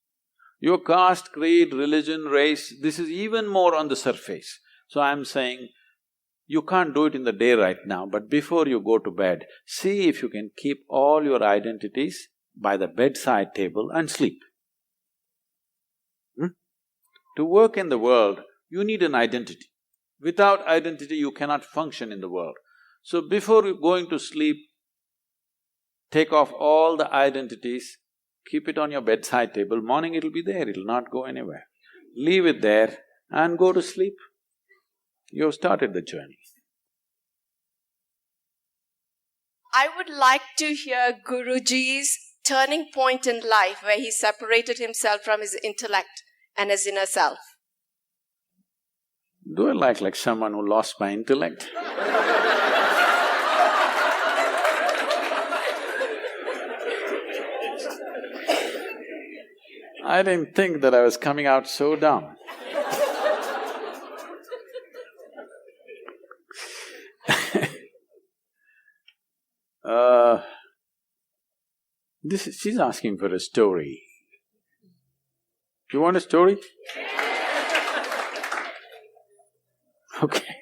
Your caste, creed, religion, race, this is even more on the surface. So I'm saying, you can't do it in the day right now, but before you go to bed, see if you can keep all your identities by the bedside table and sleep. To work in the world, you need an identity. Without identity, you cannot function in the world. So before you going to sleep, take off all the identities, keep it on your bedside table, morning it'll be there, it'll not go anywhere. Leave it there and go to sleep. You've started the journey. I would like to hear Guruji's turning point in life where he separated himself from his intellect and his inner self. Do I like someone who lost my intellect? I didn't think that I was coming out so dumb. She's asking for a story. You want a story? Okay.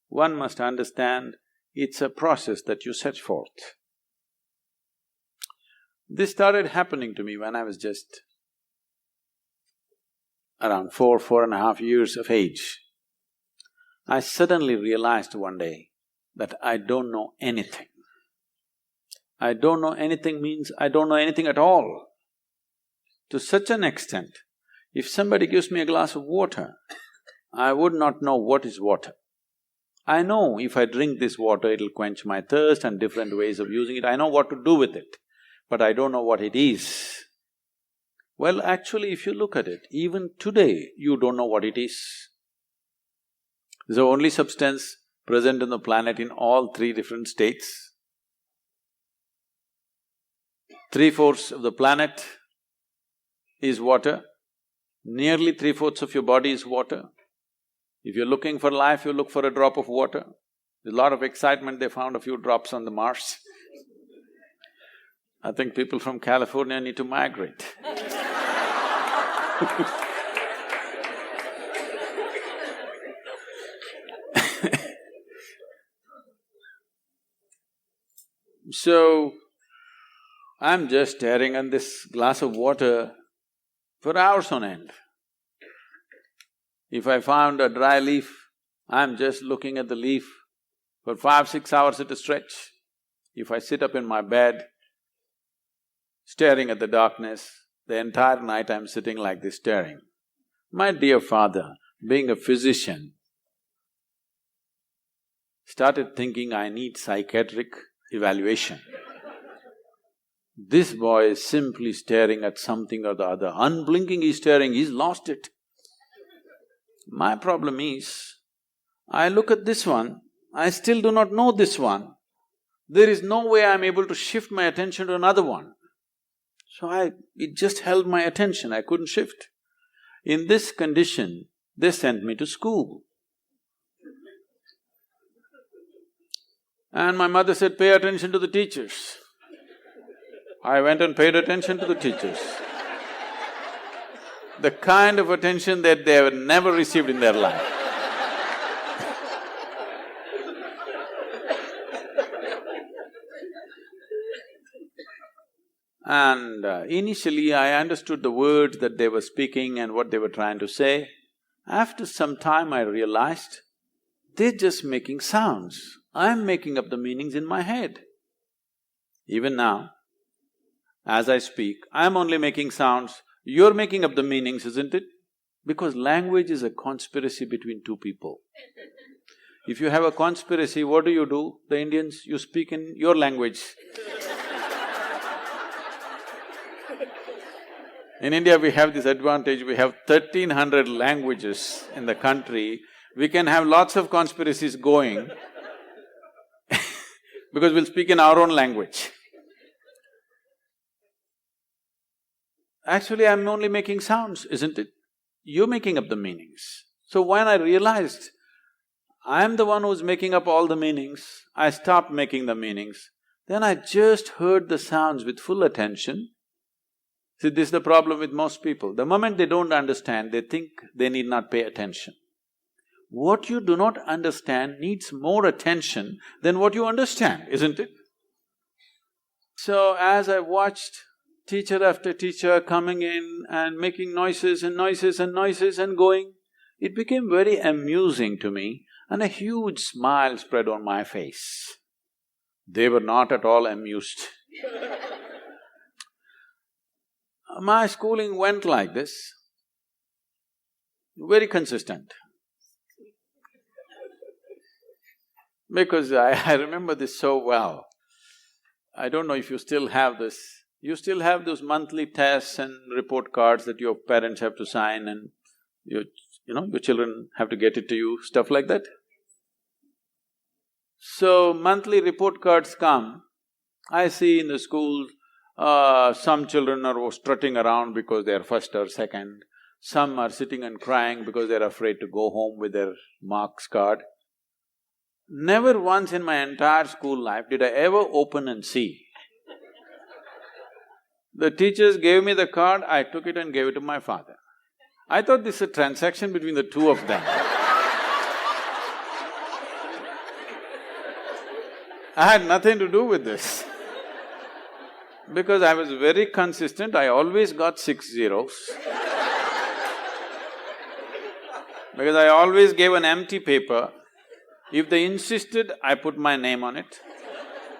One must understand, it's a process that you set forth. This started happening to me when I was just around 4.5 years of age. I suddenly realized one day that I don't know anything. I don't know anything means I don't know anything at all. To such an extent, if somebody gives me a glass of water, I would not know what is water. I know if I drink this water, it'll quench my thirst and different ways of using it, I know what to do with it, but I don't know what it is. Well, actually, if you look at it, even today, you don't know what it is. It's the only substance present on the planet in all three different states. 3/4 of the planet is water, nearly 3/4 of your body is water. If you're looking for life, you look for a drop of water. There's a lot of excitement, they found a few drops on the Mars. I think people from California need to migrate. So, I'm just staring at this glass of water for hours on end. If I found a dry leaf, I'm just looking at the leaf for 5–6 hours at a stretch. If I sit up in my bed, staring at the darkness, the entire night I'm sitting like this staring. My dear father, being a physician, started thinking I need psychiatric evaluation. This boy is simply staring at something or the other, unblinking he's staring, he's lost it. My problem is, I look at this one, I still do not know this one. There is no way I'm able to shift my attention to another one. So it just held my attention, I couldn't shift. In this condition, they sent me to school. And my mother said, pay attention to the teachers. I went and paid attention to the teachers. The kind of attention that they have never received in their life. And initially I understood the words that they were speaking and what they were trying to say. After some time I realized, they're just making sounds. I'm making up the meanings in my head. Even now, as I speak, I'm only making sounds, you're making up the meanings, isn't it? Because language is a conspiracy between two people. If you have a conspiracy, what do? The Indians, you speak in your language. In India, we have this advantage, we have 1300 languages in the country, we can have lots of conspiracies going because we'll speak in our own language. Actually, I'm only making sounds, isn't it? You're making up the meanings. So when I realized I'm the one who's making up all the meanings, I stopped making the meanings. Then I just heard the sounds with full attention. See, this is the problem with most people. The moment they don't understand, they think they need not pay attention. What you do not understand needs more attention than what you understand, isn't it? So as I watched teacher after teacher coming in and making noises and noises and noises and going, it became very amusing to me and a huge smile spread on my face. They were not at all amused. My schooling went like this, very consistent. Because I remember this so well. I don't know if you still have this. You still have those monthly tests and report cards that your parents have to sign and your children have to get it to you, stuff like that. So, monthly report cards come, I see in the school, some children are strutting around because they are first or second, some are sitting and crying because they're afraid to go home with their marks card. Never once in my entire school life did I ever open and see. The teachers gave me the card, I took it and gave it to my father. I thought this is a transaction between the two of them. I had nothing to do with this. Because I was very consistent, I always got 6 zeros. Because I always gave an empty paper. If they insisted, I put my name on it.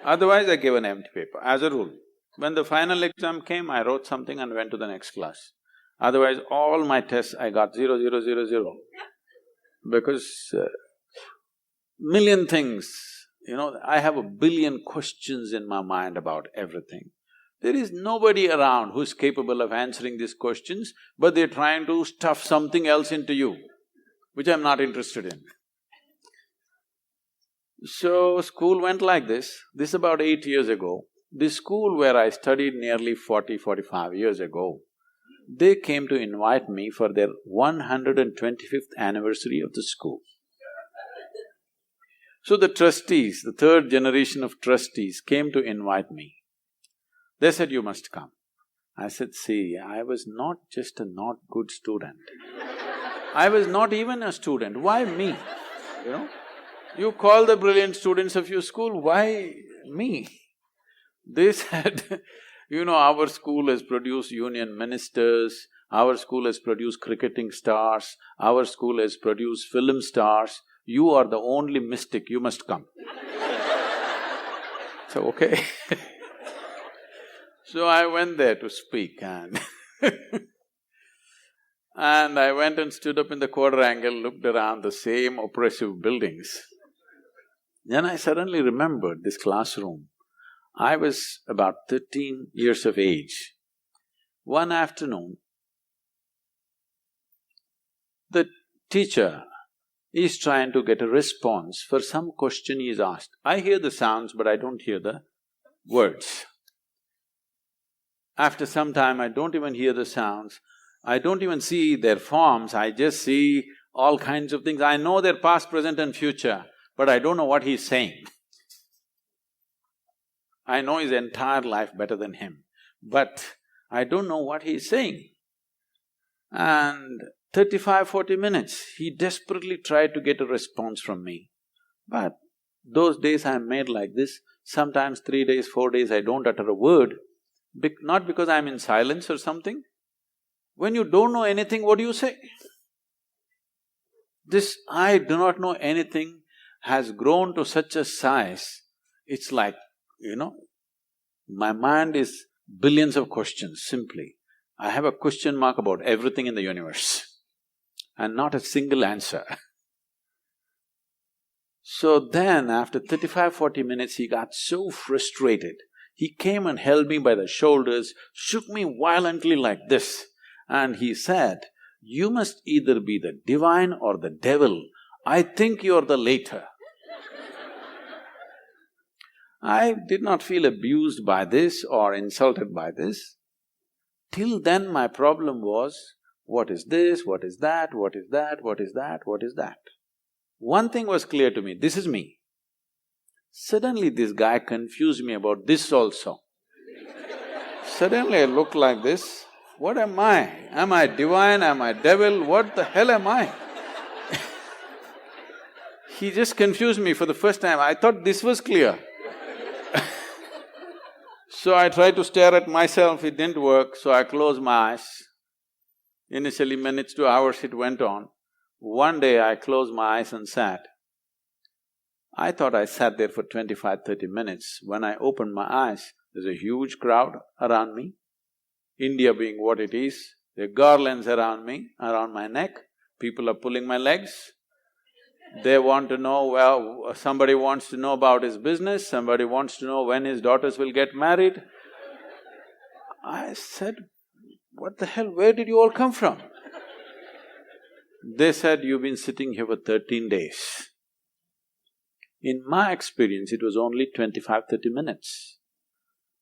Otherwise, I gave an empty paper, as a rule. When the final exam came, I wrote something and went to the next class. Otherwise, all my tests I got 0, 0, 0, 0. Because million things, I have a billion questions in my mind about everything. There is nobody around who's capable of answering these questions, but they're trying to stuff something else into you, which I'm not interested in. So, school went like this. This is about 8 years ago. This school where I studied nearly 40–45 years ago, they came to invite me for their 125th anniversary of the school. So the trustees, the third generation of trustees came to invite me. They said, you must come. I said, see, I was not just a not good student. I was not even a student, why me? You call the brilliant students of your school, why me? They said, our school has produced union ministers, our school has produced cricketing stars, our school has produced film stars, you are the only mystic, you must come. So, okay. So I went there to speak and and I went and stood up in the quadrangle, looked around the same oppressive buildings. Then I suddenly remembered this classroom. I was about 13 years of age. One afternoon, the teacher is trying to get a response for some question he is asked. I hear the sounds, but I don't hear the words. After some time, I don't even hear the sounds, I don't even see their forms, I just see all kinds of things. I know their past, present and future, but I don't know what he's saying. I know his entire life better than him, but I don't know what he's saying. And 35–40 minutes, he desperately tried to get a response from me. But those days I'm made like this, sometimes 3 days, 4 days I don't utter a word, not because I'm in silence or something. When you don't know anything, what do you say? This I do not know anything has grown to such a size, it's like, my mind is billions of questions, simply. I have a question mark about everything in the universe and not a single answer. So then, after 35–40 minutes, he got so frustrated. He came and held me by the shoulders, shook me violently like this, and he said, "You must either be the divine or the devil. I think you're the later." I did not feel abused by this or insulted by this. Till then my problem was, what is this, what is that, what is that, what is that, what is that? One thing was clear to me, this is me. Suddenly this guy confused me about this also. Suddenly I looked like this, what am I? Am I divine? Am I devil? What the hell am I? He just confused me for the first time, I thought this was clear. So I tried to stare at myself, it didn't work, so I closed my eyes. Initially minutes to hours it went on. One day I closed my eyes and sat. I thought I sat there for 25–30 minutes. When I opened my eyes, there's a huge crowd around me. India being what it is, there are garlands around me, around my neck, people are pulling my legs. They want to know, well, somebody wants to know about his business, somebody wants to know when his daughters will get married. I said, what the hell, where did you all come from? They said, you've been sitting here for 13 days. In my experience, it was only 25–30 minutes.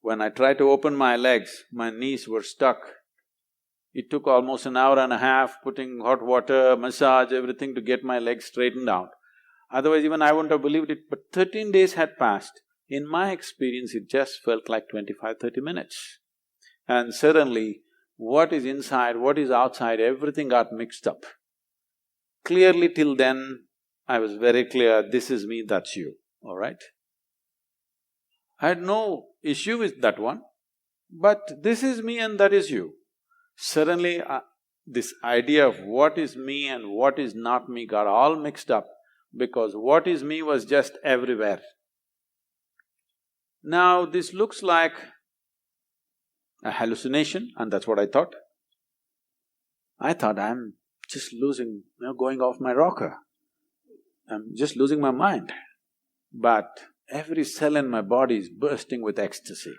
When I tried to open my legs, my knees were stuck. It took almost an hour and a half, putting hot water, massage, everything to get my legs straightened out. Otherwise even I wouldn't have believed it, but 13 days had passed. In my experience, it just felt like 25–30 minutes. And suddenly, what is inside, what is outside, everything got mixed up. Clearly till then, I was very clear, this is me, that's you, all right? I had no issue with that one, but this is me and that is you. Suddenly, this idea of what is me and what is not me got all mixed up because what is me was just everywhere. Now, this looks like a hallucination and that's what I thought. I thought I'm just losing, going off my rocker. I'm just losing my mind. But every cell in my body is bursting with ecstasy.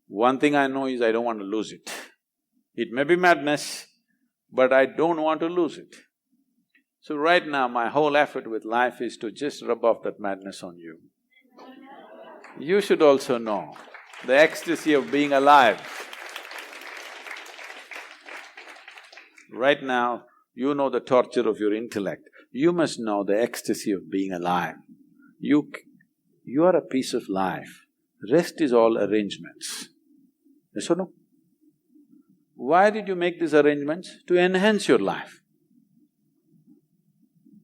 One thing I know is I don't want to lose it. It may be madness, but I don't want to lose it. So right now, my whole effort with life is to just rub off that madness on you. You should also know the ecstasy of being alive. Right now, you know the torture of your intellect. You must know the ecstasy of being alive. You are a piece of life. Rest is all arrangements. Yes or no? Why did you make these arrangements? To enhance your life.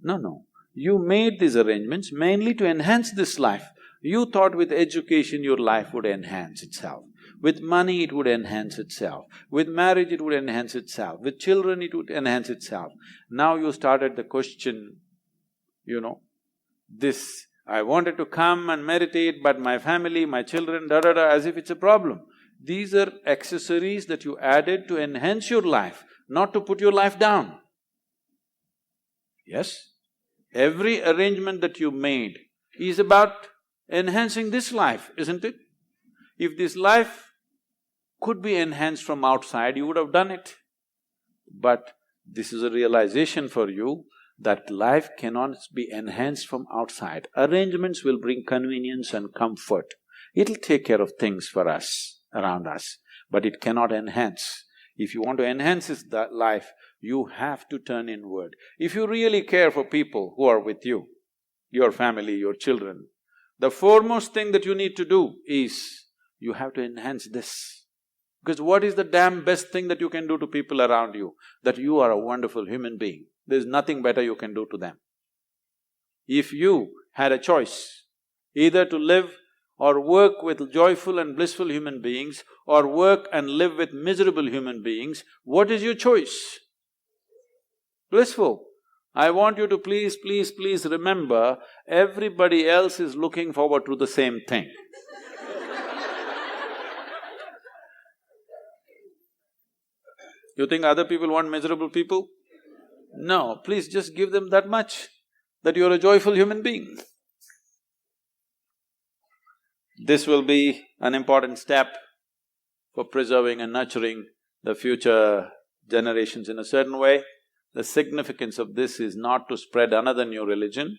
No. You made these arrangements mainly to enhance this life. You thought with education your life would enhance itself. With money it would enhance itself. With marriage it would enhance itself. With children it would enhance itself. Now you started the question, this, I wanted to come and meditate, but my family, my children, as if it's a problem. These are accessories that you added to enhance your life, not to put your life down. Yes? Every arrangement that you made is about enhancing this life, isn't it? If this life could be enhanced from outside, you would have done it. But this is a realization for you that life cannot be enhanced from outside. Arrangements will bring convenience and comfort. It'll take care of things for us, around us, but it cannot enhance. If you want to enhance this life, you have to turn inward. If you really care for people who are with you, your family, your children, the foremost thing that you need to do is, you have to enhance this. Because what is the damn best thing that you can do to people around you? That you are a wonderful human being. There's nothing better you can do to them. If you had a choice, either to live or work with joyful and blissful human beings, or work and live with miserable human beings, what is your choice? Blissful. I want you to please remember, everybody else is looking forward to the same thing. You think other people want miserable people? No, please just give them that much, that you're a joyful human being. This will be an important step for preserving and nurturing the future generations in a certain way. The significance of this is not to spread another new religion.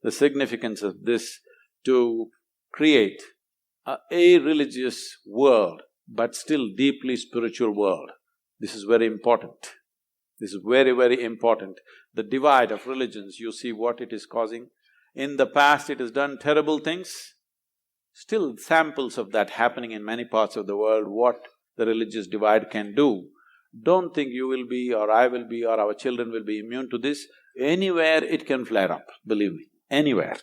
The significance of this to create a religious world, but still deeply spiritual world. This is very important. This is very important. The divide of religions, you see what it is causing. In the past it has done terrible things. Still samples of that happening in many parts of the world, what the religious divide can do. Don't think you will be or I will be or our children will be immune to this. Anywhere it can flare up, believe me, anywhere.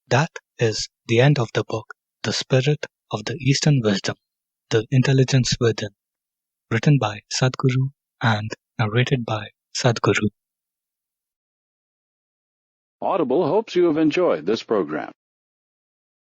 That is the end of the book, The Spirit of the Eastern Wisdom, The Intelligence Within, written by Sadhguru and narrated by Sadhguru. Audible hopes you have enjoyed this program.